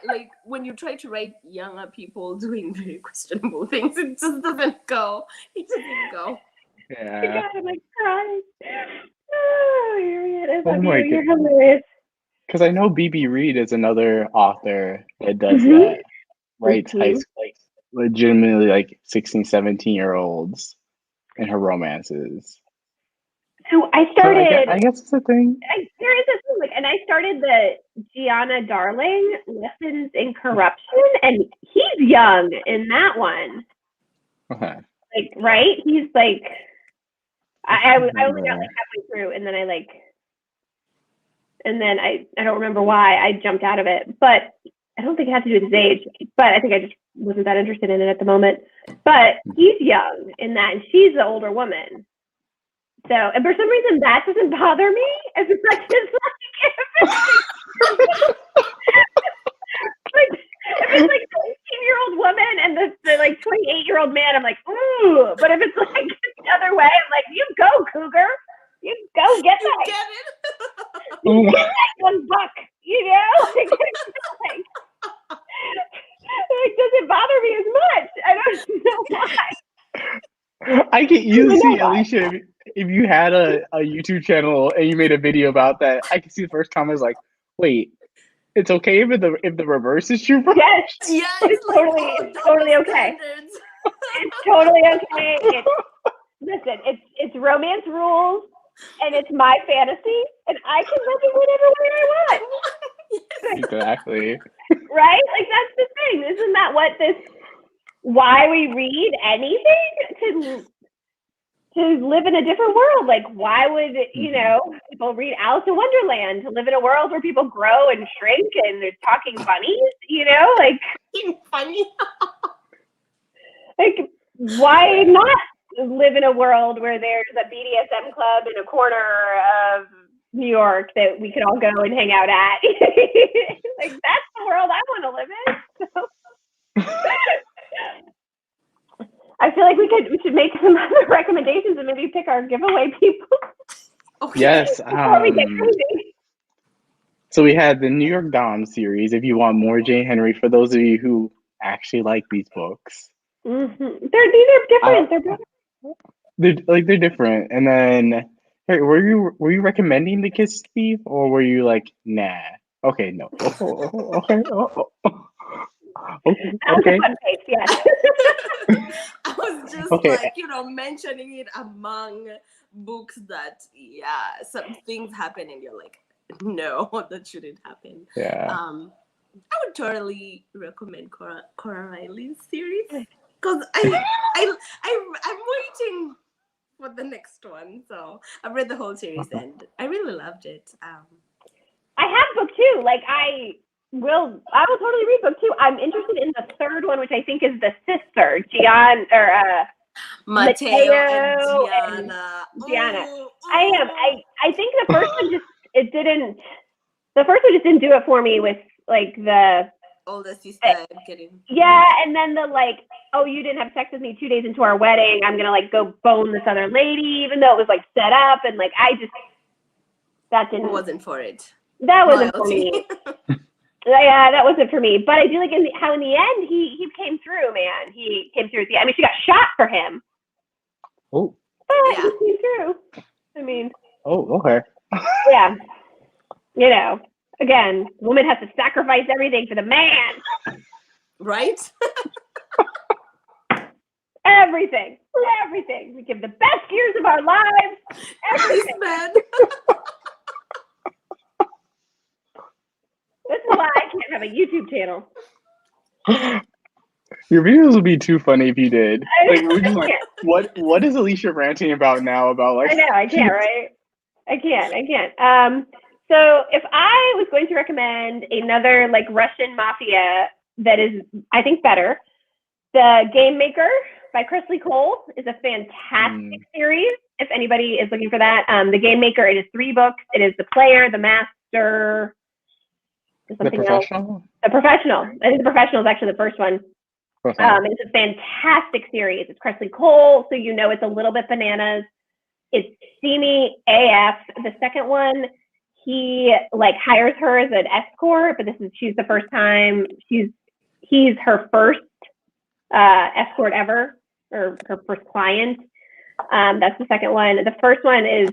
like when you try to write younger people doing very questionable things, it just doesn't go. It doesn't go. Yeah. God, I'm like crying. Oh, Harriet, I love my you. You're goodness. hilarious. Because I know BB Reed is another author that does that. Writes high school, like legitimately like 16, 17-year-olds in her romances. So I So started. I guess it's a thing. There is a thing, like, and I started the Gianna Darling Lessons in Corruption, and he's young in that one. Okay. Like, right? He's like, I only got Remember. like halfway through, and then I don't remember why I jumped out of it, but I don't think it had to do with his age, but I think I just wasn't that interested in it at the moment. But he's young in that, and she's the older woman. So, and for some reason, that doesn't bother me as much as like if it's like an 18-year-old woman and the like 28-year-old man, I'm like, ooh. But if it's like the other way, I'm like, you go, cougar. You go get You that. get it? You get that young buck. You know? Like, it doesn't bother me as much. I don't know why. I can you You know see, why? Alicia, if you had a YouTube channel and you made a video about that, I can see the first comment is like, wait, it's okay if the reverse is true for Yes, Yeah, it's it's like, totally, oh, it's double totally okay. standards. It's totally okay. Listen, it's romance rules, and it's my fantasy, and I can live it whatever way I want. Exactly. Right? Like that's the thing. Isn't that what this? Why we read anything to live in a different world? Like why would people read Alice in Wonderland to live in a world where people grow and shrink and they're talking bunnies? Like Funny. like why not live in a world where there's a BDSM club in a corner of New York that we could all go and hang out at? Like that's the world I want to live in. So. I feel like we should make some other recommendations and maybe pick our giveaway people. Okay. Yes. Before we get crazy. So we had the New York Dom series. If you want more Jane Henry, for those of you who actually like these books, Mm-hmm. These are different. they're different. And then, hey, were you recommending the Kiss Thief, or were you like, nah? Okay, no. Okay. Okay. That was Okay. a fun pace, yes. I was just Okay. like, mentioning it among books that, some things happen and you're like, no, that shouldn't happen. Yeah. I would totally recommend Cora Riley's series because I'm waiting for the next one. So I've read the whole series and I really loved it. I have book 2. Like I will totally read book 2. I'm interested in the third one, which I think is the sister, Gian or Mateo and Gianna. I am. I think the first one just didn't do it for me with like the older sister getting and then the like, oh, you didn't have sex with me 2 days into our wedding, I'm gonna like go bone this other lady, even though it was like set up, and like wasn't for it. That wasn't for me. Yeah, that wasn't for me. But I do like how in the end he came through, man. He came through. I mean, she got shot for him. Oh. But he came through. I mean. Oh, okay. Yeah. Again, the woman has to sacrifice everything for the man. Right? Everything. We give the best years of our lives. Everything. Man. This is why I can't have a YouTube channel. Your videos would be too funny if you did. Like we're just like, what is Alicia ranting about now? About like I know, I can't, right? I can't. So if I was going to recommend another like Russian mafia that is, I think, better, The Game Maker by Kresley Cole is a fantastic series. If anybody is looking for that, The Game Maker, it is 3 books. It is The Player, The Master, The Professional? The Professional. I think The Professional is actually the first one. It's a fantastic series. It's Kresley Cole, so it's a little bit bananas. It's steamy AF. The second one, he like hires her as an escort, but she's the first time he's her first escort ever, or her first client. That's the second one. The first one is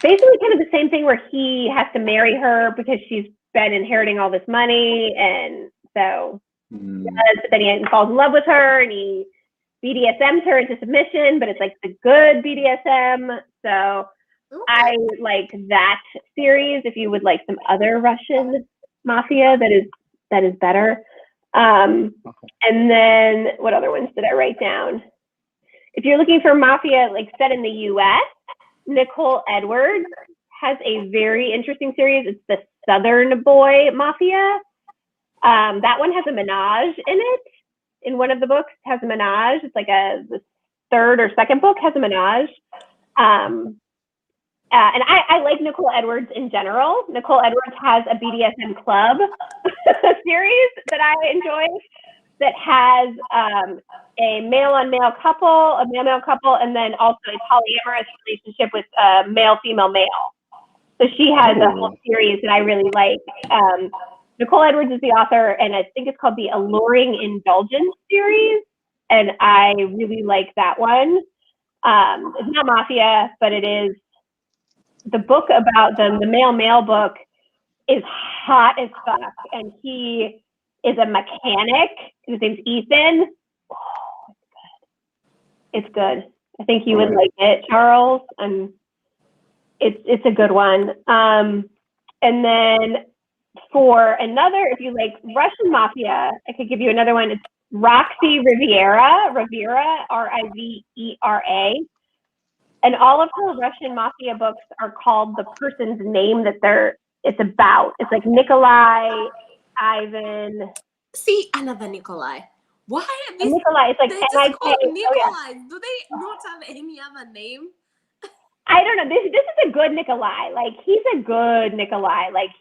basically kind of the same thing where he has to marry her because she's been inheriting all this money, and so but then he falls in love with her and he BDSMs her into submission, but it's like the good BDSM. So I like that series. If you would like some other Russian mafia that is better. And then what other ones did I write down? If you're looking for mafia like set in the US, Nicole Edwards has a very interesting series. It's the Southern Boy Mafia. That one has a menage in it. In one of the books, it has a menage. It's like the third or second book has a menage. And I like Nicole Edwards in general. Nicole Edwards has a BDSM club series that I enjoy that has a male-on-male couple, a male-male couple, and then also a polyamorous relationship with male-female male. So she has a whole series that I really like. Nicole Edwards is the author, and I think it's called the Alluring Indulgence series. and I really like that one. It's not Mafia, but it is the book about them. The male book is hot as fuck, and he is a mechanic. His name's Ethan. Oh, it's good. I think you would like it, Charles. And it's a good one. And then for another, if you like Russian Mafia, I could give you another one. It's Roxy Rivera, Rivera. And all of her Russian Mafia books are called the person's name that it's about. It's like Nikolai, Ivan. See, another Nikolai. Why are these? Nikolai, it's like they're just called Nikolai. Oh, yeah. Do they not have any other name? I don't know. This is a good Nikolai. Like, he's a good Nikolai. Like,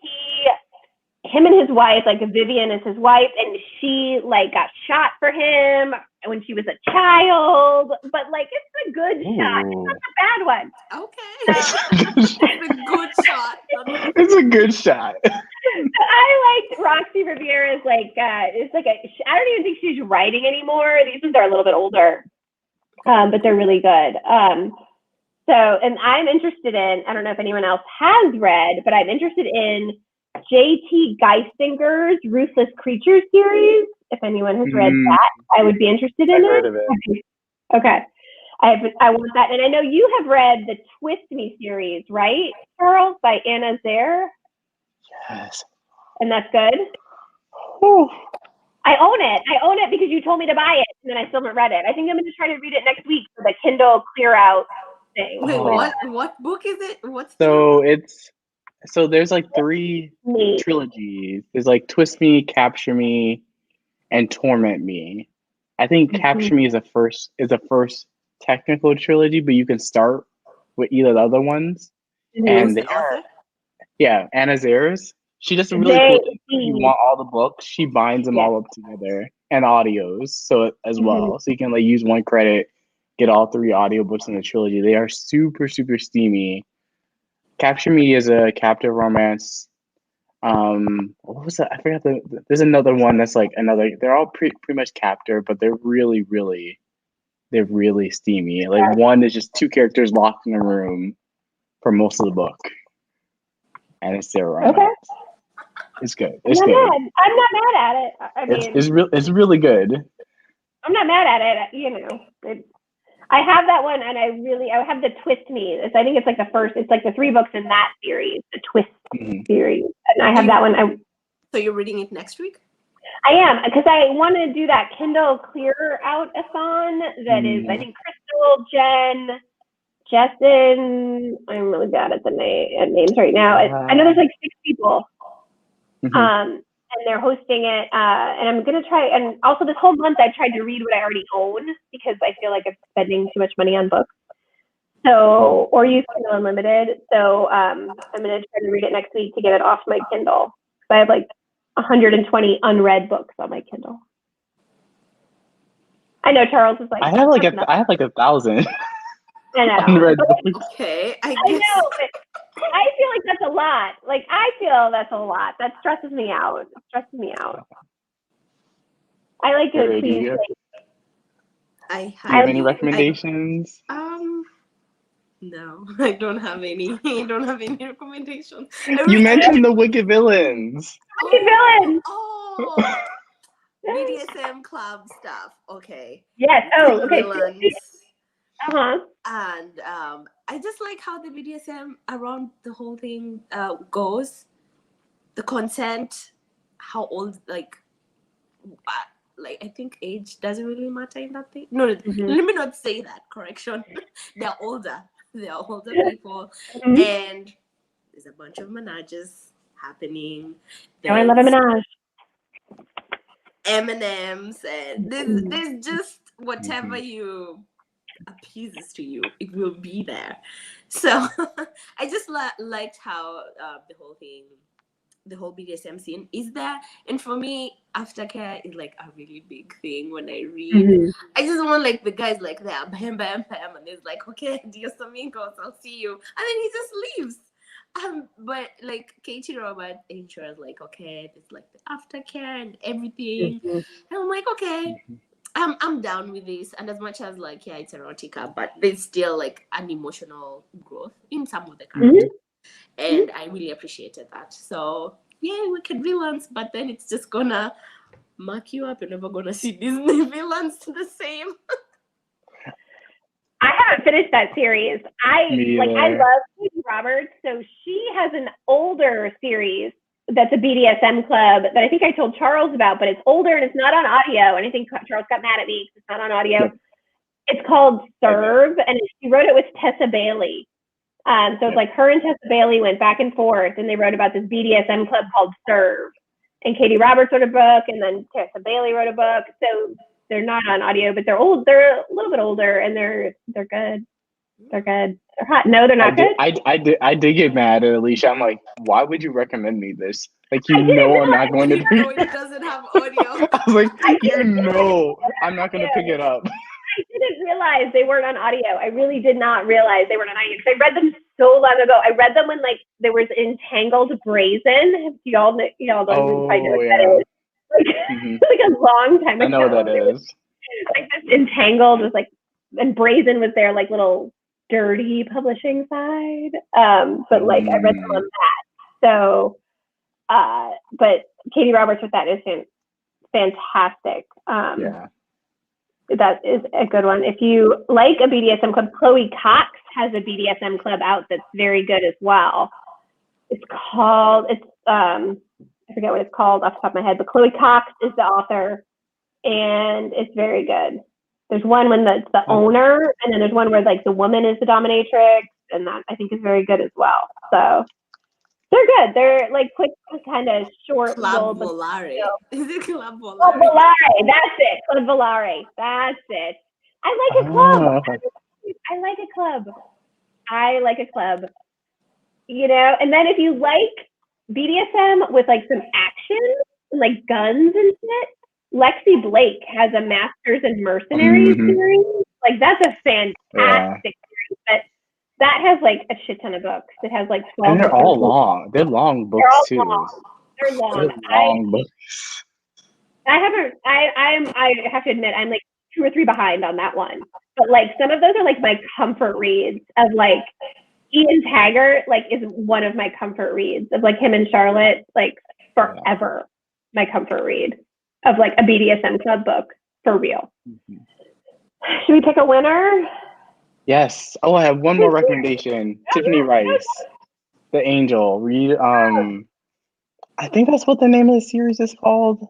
him and his wife, like Vivian is his wife, and she like got shot for him when she was a child. But like, it's a good shot. It's not a bad one. Okay, it's a good shot. It's a good shot. I liked Roxy Rivera's like it's like I don't even think she's writing anymore. These ones are a little bit older, but they're really good. So, and I'm interested in, I don't know if anyone else has read, but I'm interested in J.T. Geisinger's Ruthless Creatures series. If anyone has read that, I would be interested in I've it. heard of it. Okay. I want that. And I know you have read the Twist Me series, right, Charles, by Anna Zare? Yes. And that's good? Whew. I own it because you told me to buy it, and then I still haven't read it. I think I'm going to try to read it next week for the Kindle Clear Out thing. Wait, what book is it? So there's like 3 trilogies. There's like Twist Me, Capture Me, and Torment Me. I think Capture Me is the first technical trilogy, but you can start with either of the other ones. And they are, Anna Zares. She does a really cool thing. If you want all the books, she binds them all up together and audios as well. So you can like use one credit, get all 3 audiobooks in the trilogy. They are super, super steamy. Capture Me is a captive romance. What was that? I forgot. There's another one that's like another. They're all pretty much captive, but they're really steamy. Like one is just 2 characters locked in a room for most of the book, and it's their romance. Okay. It's good. It's good. I'm not mad at it. I mean, it's really good. I'm not mad at it. You know, I have that one, and I have the Twist Me. I think it's like the first. It's like the 3 books in that series, the Twist series, and I have that one. So you're reading it next week? I am, because I want to do that Kindle Clear Out-a-thon that is, I think, Crystal, Jessen. I'm really bad at the names right now. I know there's like 6 people. And they're hosting it, and I'm going to try, and also this whole month I've tried to read what I already own, because I feel like I'm spending too much money on books, or use Kindle Unlimited, so I'm going to try to read it next week to get it off my Kindle, because I have like 120 unread books on my Kindle. I know Charles is like, I have like 1,000 unread books. Okay, I know, but I feel like that's a lot. Like, I feel that's a lot. That stresses me out. It stresses me out. I like to please. Do you have any recommendations? No, I don't have any. I don't have any recommendations. You mentioned the Wicked Villains. Wicked Villains. Oh, BDSM club stuff. Okay. Yes. Oh, okay. Villains. And I just like how the BDSM around the whole thing goes. The consent, how old, like I think age doesn't really matter in that thing. No, let me not say that. Correction. They're older. They're older people, and there's a bunch of menages happening. I love a menage. M&Ms, and there's just whatever you appeases to you, it will be there. So I just liked how the whole BDSM scene is there, and for me, aftercare is like a really big thing when I read. I just want like the guys like that, bam, bam, bam, and it's like, okay, Dios amigos, I'll see you, and then he just leaves. But like Katie Robert ensures like, okay, there's like the aftercare and everything, and I'm like, okay. I'm down with this, and as much as like it's erotica, but there's still like an emotional growth in some of the characters, and I really appreciated that. So yeah, wicked villains, but then it's just gonna mark you up. You're never gonna see Disney villains the same. I haven't finished that series. I Me I either. love Katie Roberts, so she has an older series that's a BDSM club that I think I told Charles about, but it's older and it's not on audio. And I think Charles got mad at me because it's not on audio. Yep. It's called Serve, and she wrote it with Tessa Bailey. So it's like her and Tessa Bailey went back and forth, and they wrote about this BDSM club called Serve. And Katie Roberts wrote a book, and then Tessa Bailey wrote a book. So they're not on audio, but they're old. They're a little bit older, and they're good. They're good. They're hot. No, they're not good. I did get mad at Alicia. I'm like, why would you recommend me this? Like, I didn't I'm not going to. No, it doesn't have audio. I was like, I'm not going to pick it up. I didn't realize they weren't on audio. I really did not realize they weren't on audio because I read them so long ago. I read them when like there was Entangled Brazen. Y'all know what that is. Like a long time ago. I know what that is. Like this Entangled was like, and Brazen was their like little dirty publishing side. But like I read them on that. So, but Katie Roberts with that is fantastic. That is a good one. If you like a BDSM club, Chloe Cox has a BDSM club out that's very good as well. I forget what it's called off the top of my head, but Chloe Cox is the author, and it's very good. There's one when it's the owner, and then there's one where like the woman is the dominatrix, and that I think is very good as well. So they're good. They're like quick, kind of short. Club Volare. Is it Club Volare? Club Volare. That's it. Club Volare. That's it. I like a club. I like a club. I like a club. You know, and then if you like BDSM with like some action, and, like guns and shit, Lexi Blake has a Masters and Mercenaries series. Like that's a fantastic series. But that has like a shit ton of books. It has like 12 and they're all long. They're long books too. They're long books. I have to admit I'm like 2 or 3 behind on that one. But like some of those are like my comfort reads of like Ian Taggart like is one of my comfort reads of like him and Charlotte like forever. My comfort read of like a BDSM club book for real. Should we pick a winner? Yes. Oh, I have one more recommendation. Tiffany Rice, The Angel. Read. I think that's what the name of the series is called.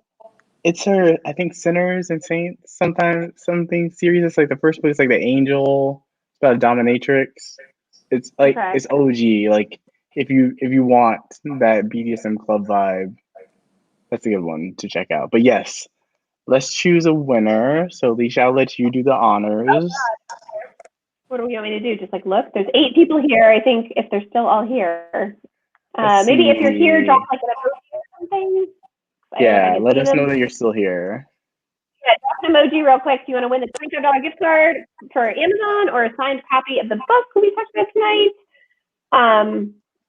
It's her. I think Sinners and Saints. Something series. It's like the first book is like The Angel. It's about a dominatrix. It's like it's OG. Like if you want that BDSM club vibe, that's a good one to check out. But yes, let's choose a winner. So Alicia, I'll let you do the honors. What do you want me to do? Just like look. There's 8 people here. I think if they're still all here, maybe if you're here, drop like an emoji or something. Yeah, let us know that you're still here. Yeah, drop an emoji real quick. Do you want to win the $25 gift card for Amazon or a signed copy of the book we talked about tonight?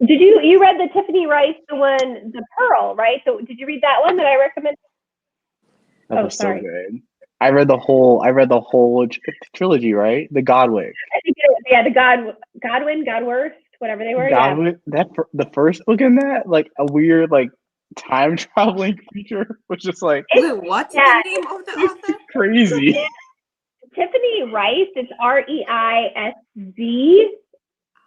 Did you read the Tiffany Rice, the Pearl, right? So did you read that one that I recommended? That was so good. I read the whole trilogy, right? The Godwick. I think the Godworth, whatever they were. Godwick, the first book in that, like a weird like time traveling creature, was just like what's the name of the author? Crazy. Tiffany Rice. It's Reisd,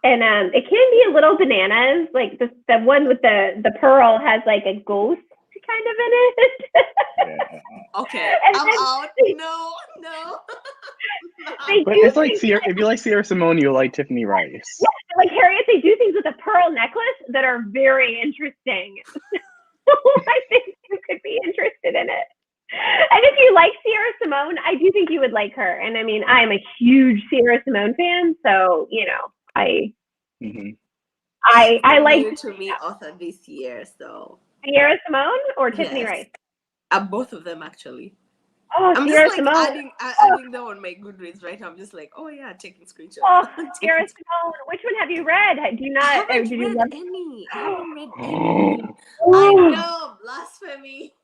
and it can be a little bananas. Like the one with the pearl has like a ghost kind of in it. Okay, I'm out. No. But it's like if you like Sierra Simone, you'll like Tiffany Rice. Yeah, like Harriet, they do things with a pearl necklace that are very interesting. I think you could be interested in it. And if you like Sierra Simone, I do think you would like her. And I mean, I'm a huge Sierra Simone fan, so you know, I like to meet author this year, so. Sierra Simone or Tiffany Rice? Both of them actually. Oh, I'm Sierra just like Simone. adding them on my Goodreads right now. I'm just like, oh yeah, taking screenshots. Oh, Sierra Simone. Which one have you read? Do you not? I haven't read any. I haven't read any. Oh. I know, blasphemy.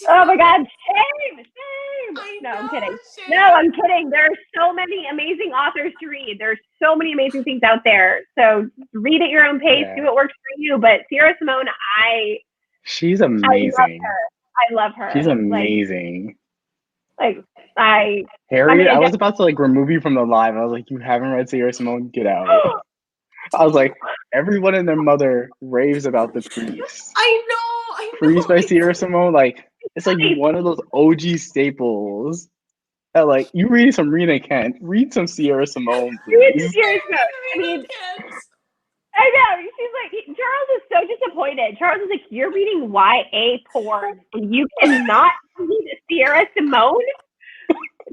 Oh my God, same. I No, I'm know, kidding. shame. No, I'm kidding. There are so many amazing authors to read. There's so many amazing things out there. So read at your own pace. Yeah. Do what works for you. But Sierra Simone, She's I love amazing. her. I love her. She's amazing. Harriet, I was about to like remove you from the live. I was like, you haven't read Sierra Simone? Get out. I was like, everyone and their mother raves about The Priest. I know. Priest by Sierra Simone, like it's like one of those OG staples. That, like, you read some Rena Kent, read some Sierra Simone, please. Sierra Simone. I mean, I know. She's like, Charles is so disappointed. Charles is like, you're reading YA porn and you cannot read Sierra Simone?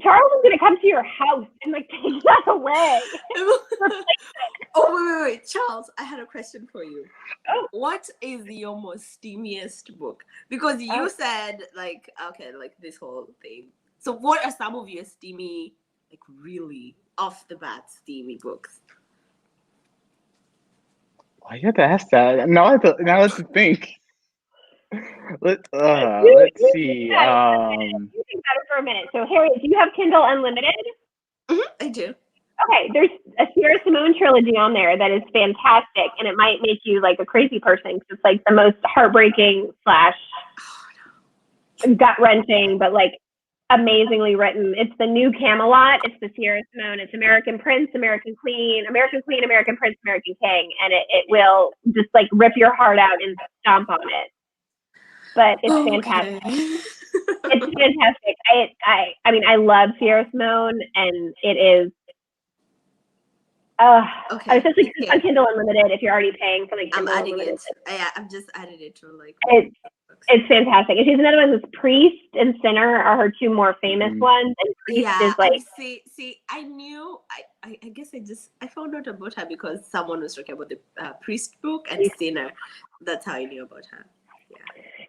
Charles is going to come to your house and like take that away. Oh, wait. Charles, I had a question for you. Oh. What is your most steamiest book? Because you said, like, okay, like this whole thing. So what are some of your steamy, like really off the bat steamy books? Why you have to ask that? Now I have to think. Let's see. You think about it for a minute. So Harriet, do you have Kindle Unlimited? I do. Okay, there's a Sierra Simone trilogy on there that is fantastic, and it might make you like a crazy person because it's like the most heartbreaking / gut-wrenching, but like amazingly written. It's the new Camelot. It's the Sierra Simone. It's American Prince, American Queen, American Prince, American King, and it will just like rip your heart out and stomp on it. But it's fantastic. It's fantastic. I mean, I love Sierra Simone, and it is. Okay. I was just like on Kindle Unlimited. If you're already paying for like Kindle I'm adding Unlimited. I've just added it to like. It's fantastic. And she's another one. This Priest and Sinner are her two more famous ones. And Priest is like. See, I knew. I guess I found out about her because someone was talking about the Priest book and Sinner. That's how I knew about her.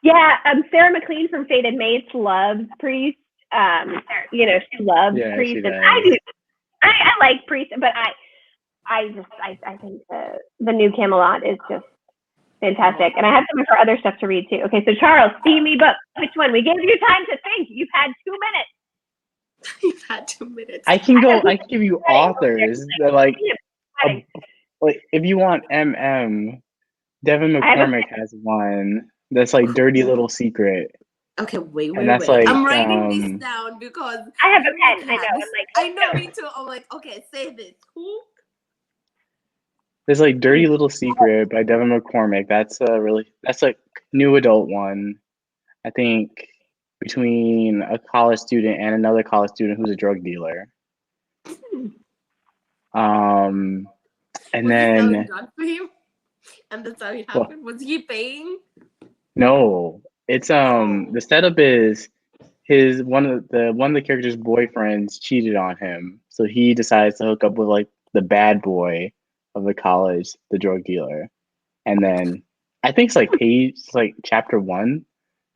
Yeah. Sarah McLean from Fated Mates loves Priest. She loves Priest. She does. I like Priest, but I think the new Camelot is just fantastic. And I have some of her other stuff to read too. Okay, so Charles, steamy book. Which one? We gave you time to think. You've had 2 minutes. You've had 2 minutes. I can give you authors that like if you want Devin McCormick has one that's like Dirty Little Secret. Okay, wait. That's like, I'm writing this down because I have a pen. I know. I know me too. I'm like, okay, say this. Who? There's like Dirty Little Secret by Devin McCormick. That's like new adult one. I think between a college student and another college student who's a drug dealer. And then for him? And that's how it happened. Was he paying? No, it's the setup is one of the character's boyfriends cheated on him, so he decides to hook up with like the bad boy of the college, the drug dealer, and then I think it's like chapter 1,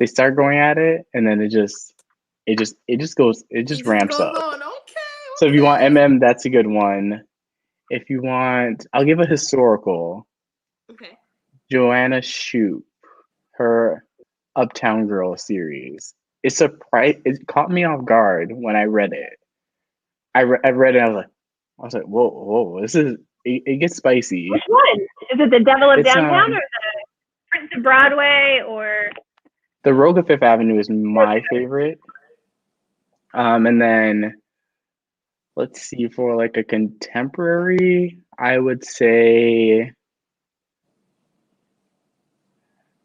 they start going at it, and then it just ramps up. On. Okay. So if you want that's a good one. If you want, I'll give a historical. Okay. Joanna Shoup, her Uptown Girl series. It caught me off guard when I read it. I read it. I was like, whoa! This is it gets spicy. Which one? Is it the Devil of Downtown or the Prince of Broadway or? The Rogue of Fifth Avenue is my favorite. And then let's see, for like a contemporary, I would say.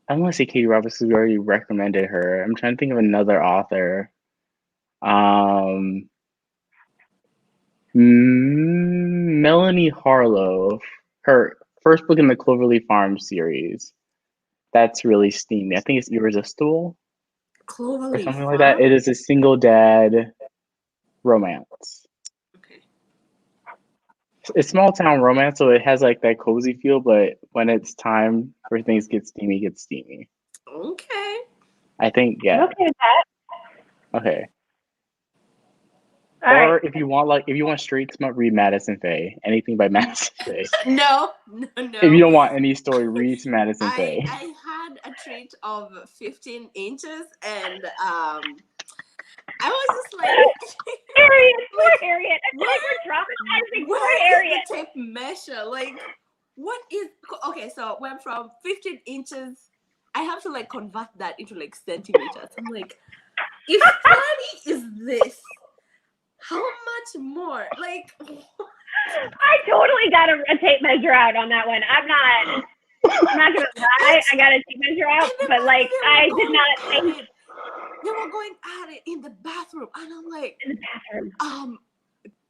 I want to say Katie Roberts because we already recommended her. I'm trying to think of another author. Melanie Harlow, her first book in the Cloverleaf Farm series. That's really steamy. I think it's Irresistible or something like that. It is a single dad romance. Okay. It's small town romance, so it has like that cozy feel, but when it's time for things get steamy, it gets steamy. Okay. I think, yeah. I'm okay with that. Okay. All right. Or if you want straight smut, read Madison Faye. Anything by Madison Faye. No. If you don't want any story, read Madison Faye. I had a treat of 15 inches, and I was just like, Harriet, poor like, Harriet. I feel like we're traumatizing poor where Harriet. is the tape measure? Like, what is okay? So went from 15 inches. I have to like convert that into like centimeters. I'm like, if 30 is this, how much more? Like, I totally got a tape measure out on that one. I'm not gonna lie. I got a tape measure out, but like I did not think they were going at it in the bathroom, and I'm like, in the bathroom.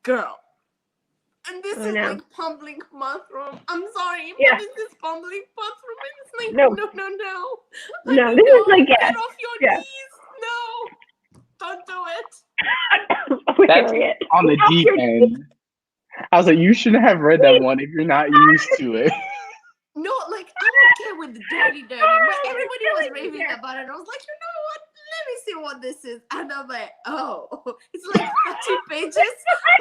Girl. And this is know. like public bathroom. I'm sorry, Yeah. but this is public bathroom. And it's like, No. no. No, this is like, get off your yeah. knees. No, don't do it. That's Harriet. on the deep end. I was like, you shouldn't have read that one if you're not used to it. No, like, I'm okay with the dirty, but everybody was raving about it. I was like, you know what? Let me see what this is. And I'm like, oh, it's like 30 pages.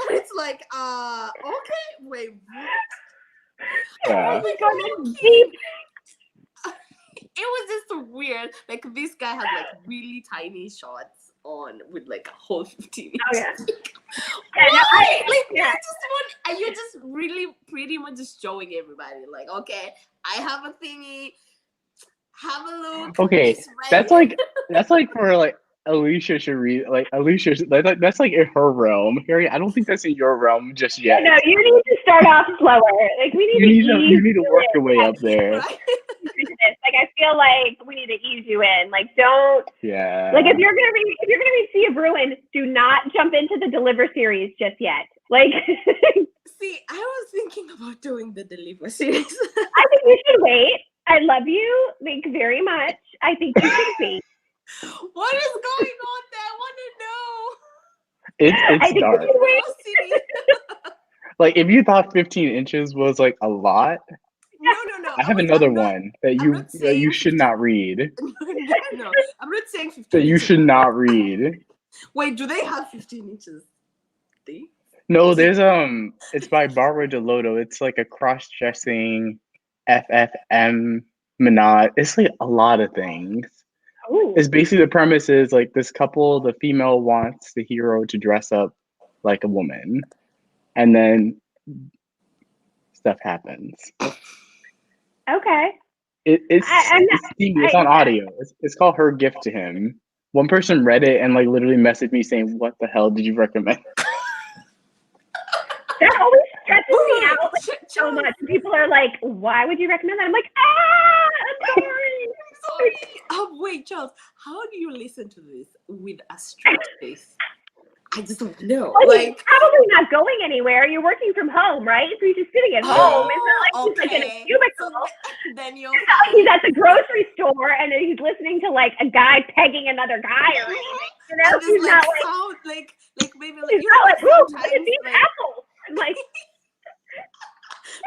But it's like, okay, wait, what? Yeah. Oh my God, it's deep. It was just weird. Like, this guy had like really tiny shorts on with like a whole 15 inches. Oh, yeah. Why? Yeah. Are you just really pretty much just showing everybody like, okay, I have a thingy, have a look. Okay, that's like for like Alicia should read, like Alicia, that's like in her realm. Harry, I don't think that's in your realm just yet. No, you need to start off slower. Like we need you need to work your way up there. Right? Like I feel like we need to ease you in. Like don't. Yeah. Like if you're gonna read Sea of Ruin, do not jump into the Deliver series just yet. Like. See, I was thinking about doing the Deliver series. I think you should wait. I love you, like very much. I think you should wait. What is going on there? I want to know. It's dark. Like if you thought 15 inches was like a lot, no. I have another one that you should not read. No, I'm not saying 15 that you should not read. Wait, do they have 15 inches? No, there's it's by Barbara DeLoto. It's like a cross-dressing FFM menage. It's like a lot of things. Ooh. It's basically the premise is like this couple, the female wants the hero to dress up like a woman, and then stuff happens. Okay. It's on audio. It's called Her Gift to Him. One person read it and like literally messaged me saying, "What the hell did you recommend?" That always stresses me out like, so much. People are like, "Why would you recommend that?" I'm like, I'm sorry. Wait, Charles, how do you listen to this with a straight face? I just don't know. Well, like, you're probably not going anywhere. You're working from home, right? So you're just sitting at home. It's not like he's like in a cubicle. So then you're he's at the grocery store and then he's listening to like a guy pegging another guy or anything. You know, and he's like, not like sound like maybe like he's not like, ooh, look at these apples. I'm like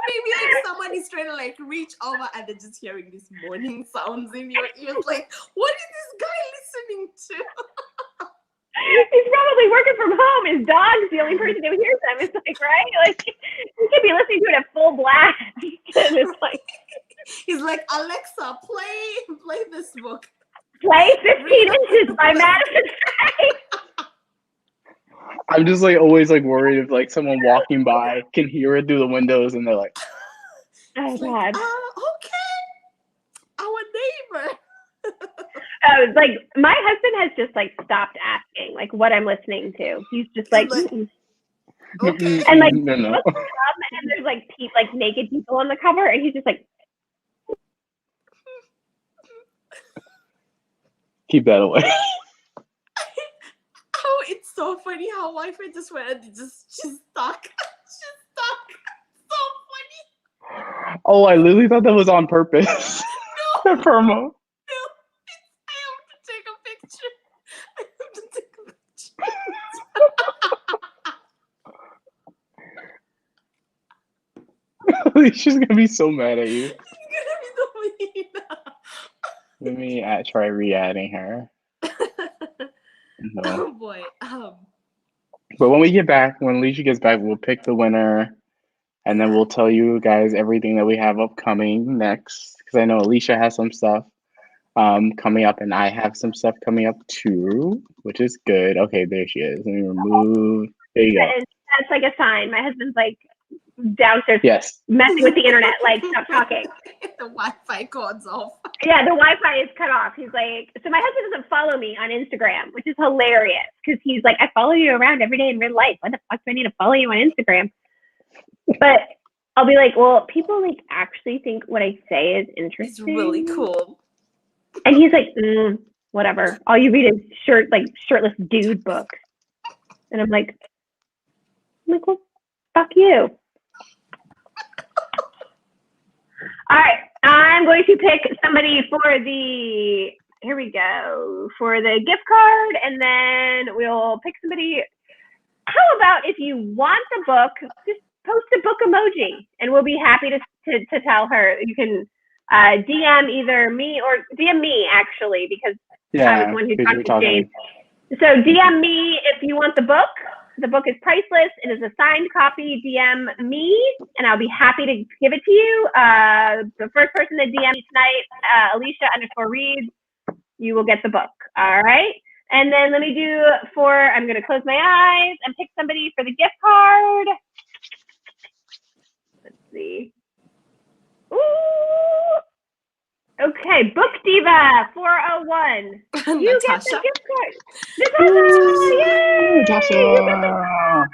maybe like someone is trying to like reach over and they're just hearing these moaning sounds in your ears. Like, what is this guy listening to? He's probably working from home. His dog's the only person who hears them. It's like, right? Like, he could be listening to it at full blast. And it's like, he's like, Alexa, play this book. Play 15 Inches by Madison Faye. I'm just like always like worried if like someone walking by can hear it through the windows and they're like, "Oh God, okay, our neighbor." Like my husband has just like stopped asking like what I'm listening to. He's just like, okay, and like no. And there's like naked people on the cover, and he's just like, keep that away. Oh, it's so funny how Wi-Fi just went and she's stuck. She's stuck. So funny. Oh, I literally thought that was on purpose. No. The promo. I have to take a picture. She's gonna be so mad at you. She's gonna be so mean. Let me try re-adding her. Oh boy. But when we get back, when Alicia gets back, we'll pick the winner, and then we'll tell you guys everything that we have upcoming next. Because I know Alicia has some stuff coming up, and I have some stuff coming up too, which is good. Okay, there she is. Let me remove. There you go. And that's like a sign. My husband's like downstairs Yes. messing with the internet, like, stop talking. The Wi-Fi cord's off. Yeah, the Wi-Fi is cut off. He's like, so my husband doesn't follow me on Instagram, which is hilarious because he's like, I follow you around every day in real life. Why the fuck do I need to follow you on Instagram? But I'll be like, well, people like actually think what I say is It's interesting. really cool. And he's like, whatever. All you read is shirtless dude books. And I'm like, well, fuck you. All right, I'm going to pick somebody for the, here we go, for the gift card, and then we'll pick somebody. How about if you want the book, just post a book emoji, and we'll be happy to tell her. You can DM either me or DM me, actually, because I was the one who talked to Jane. So DM me if you want the book. The book is priceless. It is a signed copy. DM me, and I'll be happy to give it to you. The first person to DM me tonight, Alicia_reads, you will get the book. All right? And then let me do I'm going to close my eyes and pick somebody for the gift card. Let's see. Ooh. Okay, Book Diva 401. You get the gift card. Natasha! Yay! Natasha! You get the card!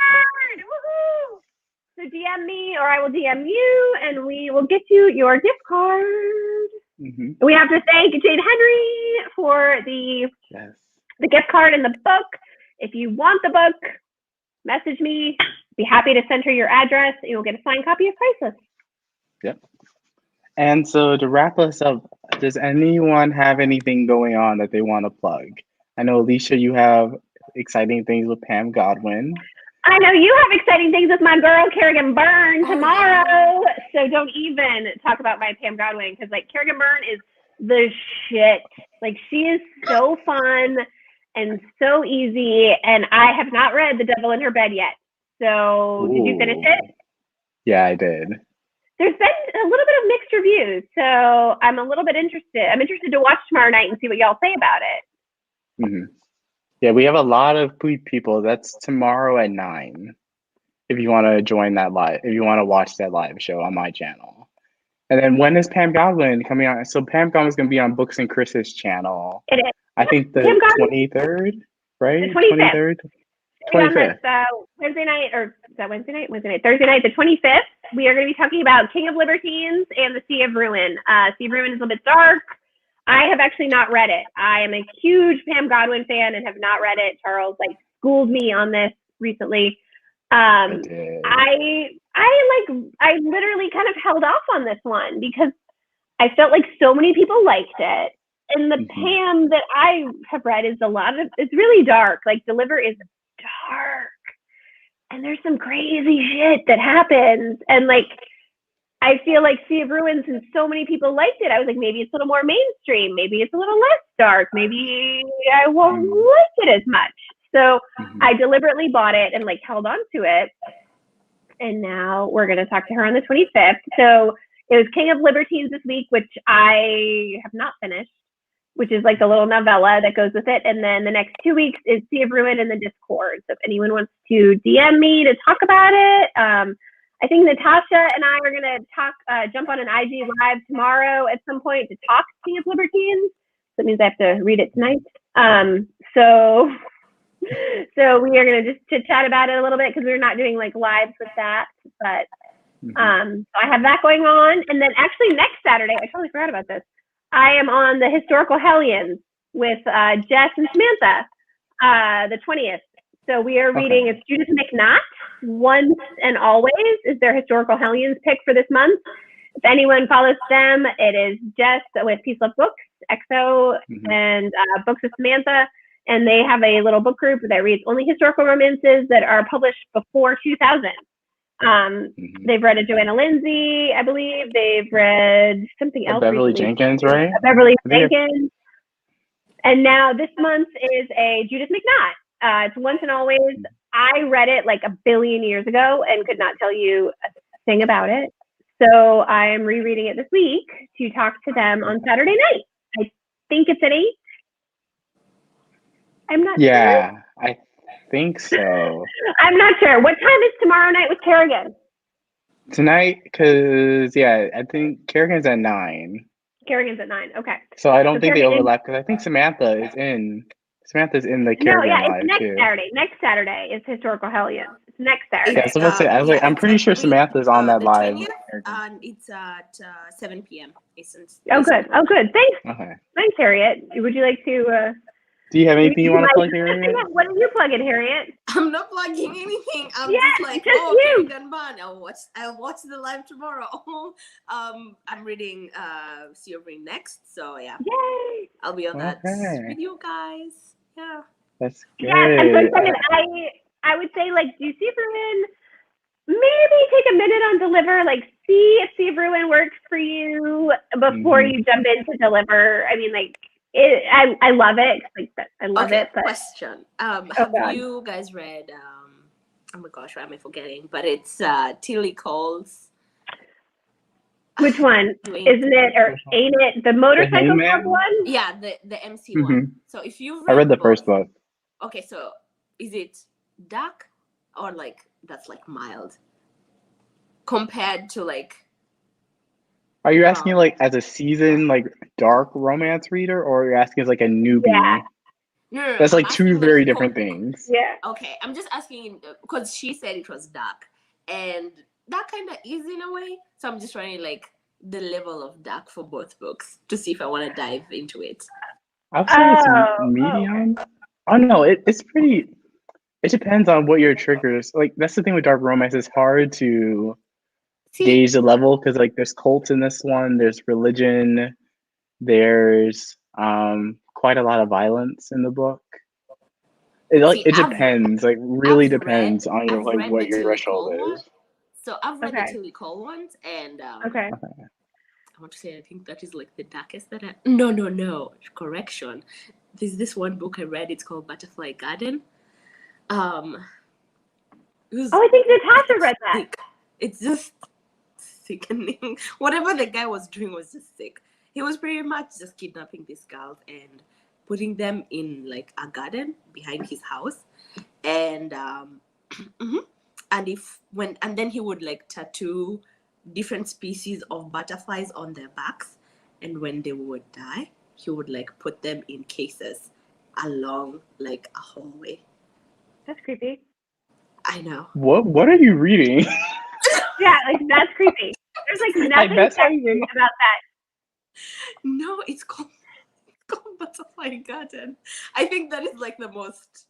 Woohoo! So DM me or I will DM you and we will get you your gift card. Mm-hmm. We have to thank Jane Henry for the gift card and the book. If you want the book, message me. Be happy to send her your address. You'll get a signed copy of Priceless. Yep. And so to wrap us up, does anyone have anything going on that they want to plug? I know, Alicia, you have exciting things with Pam Godwin. I know you have exciting things with my girl, Kerrigan Byrne, tomorrow. So don't even talk about my Pam Godwin because, like, Kerrigan Byrne is the shit. Like, she is so fun and so easy. And I have not read The Devil in Her Bed yet. So did you finish it? Yeah, I did. There's been a little bit of mixed reviews, so I'm a little bit interested. I'm interested to watch tomorrow night and see what y'all say about it. Mm-hmm. Yeah, we have a lot of people. That's tomorrow at 9. If you want to join that live, if you want to watch that live show on my channel. And then when is Pam Godwin coming on? So Pam Godwin is going to be on Books and Chris's channel. It is. I think the 23rd, right? The 25th. 25th. Wednesday night, or is that Wednesday night? Wednesday night. Thursday night, the 25th. We are going to be talking about King of Libertines and the Sea of Ruin. Sea of Ruin is a little bit dark. I have actually not read it. I am a huge Pam Godwin fan and have not read it. Charles schooled me on this recently. I literally kind of held off on this one because I felt like so many people liked it. And the Pam that I have read is it's really dark. Like, Deliver is dark. And there's some crazy shit that happens. And I feel like Sea of Ruins, and so many people liked it. I was like, maybe it's a little more mainstream. Maybe it's a little less dark. Maybe I won't like it as much. So I deliberately bought it and held on to it. And now we're going to talk to her on the 25th. So it was King of Libertines this week, which I have not finished, which is the little novella that goes with it. And then the next 2 weeks is Sea of Ruin and the Discord. So if anyone wants to DM me to talk about it, I think Natasha and I are going to jump on an IG Live tomorrow at some point to talk King of Libertines. So that means I have to read it tonight. So we are going to just chit chat about it a little bit because we're not doing lives with that. But so I have that going on. And then actually next Saturday, I totally forgot about this. I am on the Historical Hellions with Jess and Samantha, the 20th. So we are reading, it's Judith McNaught, Once and Always is their Historical Hellions pick for this month. If anyone follows them, it is Jess with Peace Love Books, EXO, and Books with Samantha. And they have a little book group that reads only historical romances that are published before 2000. They've read a Joanna Lindsay, I believe. They've read something else. Beverly Jenkins, right? Beverly Jenkins. And now this month is a Judith McNaught. It's Once and Always. I read it like a billion years ago and could not tell you a thing about it. So I'm rereading it this week to talk to them on Saturday night. I think it's at 8. I'm not sure. Yeah, I think so. I'm not sure. What time is tomorrow night with Kerrigan? Tonight, because, yeah, I think Kerrigan's at 9. Kerrigan's at 9. Okay. So I don't think they Kerrigan- overlap, because I think Samantha's in the No, Kerrigan yeah, live it's next too. Saturday. Next Saturday is Historical Hellions. It's next Saturday. Yeah, so I was like, I'm pretty sure Samantha's on that the live. 20th, and it's at 7 p.m. Eastern. Oh, good. Oh, good. Thanks. Okay. Thanks, Harriet. Would you like to? Do you have anything you want to plug, Harriet? What are you plugging, Harriet? I'm not plugging anything. I'm Yes, just like, just oh, you. Kerrigan Bond. I'll watch the live tomorrow. I'm reading Sea of Rain next, so yeah, Yay! I'll be on that Okay. with you guys. Yeah. That's good. Yes, I'm so excited. I would say, like, do Sea of Ruin, maybe take a minute on Deliver, like, see if Sea of Ruin works for you before you jump into Deliver. I mean, like, I love it. Like, I love it. But Question. Have God. you guys read, oh my gosh, why am I forgetting? But it's Tilly Cole's. which one? Isn't it, or ain't it, the Motorcycle Club Hangman? one? Yeah, the MC one. So if you've I read the both- first book. Okay, so is it dark or like that's like mild compared to like? Are you asking like as a seasoned like dark romance reader, or you're asking as like a newbie? Yeah. No, That's I'm like two asking, very different things. Yeah. Okay, I'm just asking because she said it was dark, and that kind of is in a way. So I'm just trying like the level of dark for both books to see if I want to dive into it. I'll say it's medium. Oh no, it's pretty. It depends on what your triggers. Like that's the thing with dark romance. It's hard to gauge the level because like there's cults in this one. There's religion. There's quite a lot of violence in the book. It depends. Like really depends on your like what your threshold is. So I've read the Tilly Cole ones, and Okay. I want to say I think that is like the darkest that I. No. Correction. There's this one book I read. It's called Butterfly Garden. I think Natasha read that. It's just sickening. Whatever the guy was doing was just sick. He was pretty much just kidnapping these girls and putting them in like a garden behind his house, and and then he would like tattoo different species of butterflies on their backs, and when they would die, he would like put them in cases along like a hallway. That's creepy. I know. What are you reading? Yeah, like that's creepy. There's like nothing sexy about that. No, it's called Butterfly Garden. I think that is like the most.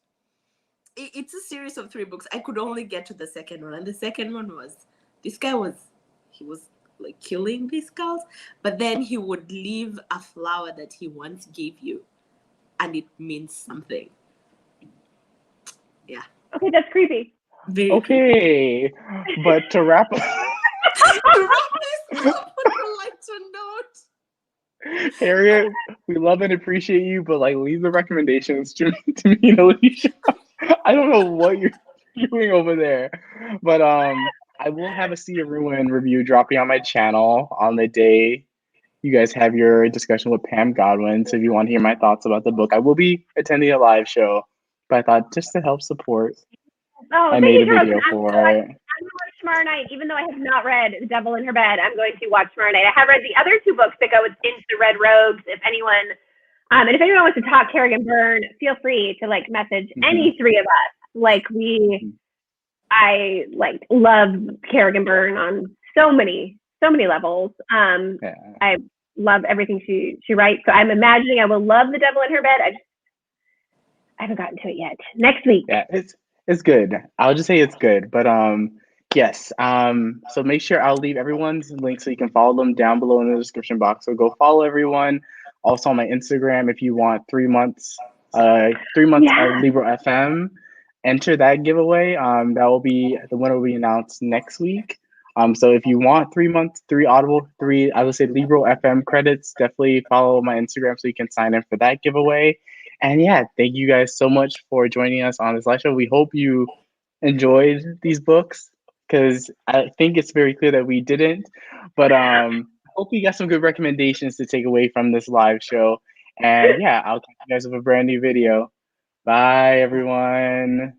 It's a series of 3 books. I could only get to the second one, and the second one was he was like killing these girls, but then he would leave a flower that he once gave you, and it means something. Yeah. Okay, that's creepy. Very okay, but to wrap up. To wrap this up, I would like to note. Harriet, we love and appreciate you, but like leave the recommendations to me and Alicia. I don't know what you're doing over there, but I will have a Sea of Ruin review dropping on my channel on the day you guys have your discussion with Pam Godwin. So if you want to hear my thoughts about the book, I will be attending a live show. But I thought just to help support, I made a video for it. I'm going to watch tomorrow night, even though I have not read The Devil in Her Bed. I'm going to watch tomorrow night. I have read the other 2 books that go into the Red Rogues. If anyone, and if anyone wants to talk Kerrigan Byrne, feel free to like message any 3 of us. Like I like love Kerrigan Byrne on so many levels. I love everything she writes. So I'm imagining I will love The Devil in Her Bed. I haven't gotten to it yet. Next week. Yeah, it's good. I'll just say it's good. But yes. So make sure I'll leave everyone's link so you can follow them down below in the description box. So go follow everyone. Also on my Instagram if you want 3 months of Libro FM. Enter that giveaway. That will be the winner will be announced next week. So if you want 3 months, 3 Audible, 3 I would say Libro FM credits, definitely follow my Instagram so you can sign in for that giveaway. And yeah, thank you guys so much for joining us on this live show. We hope you enjoyed these books, because I think it's very clear that we didn't. But hope you got some good recommendations to take away from this live show. And yeah, I'll catch you guys with a brand new video. Bye, everyone.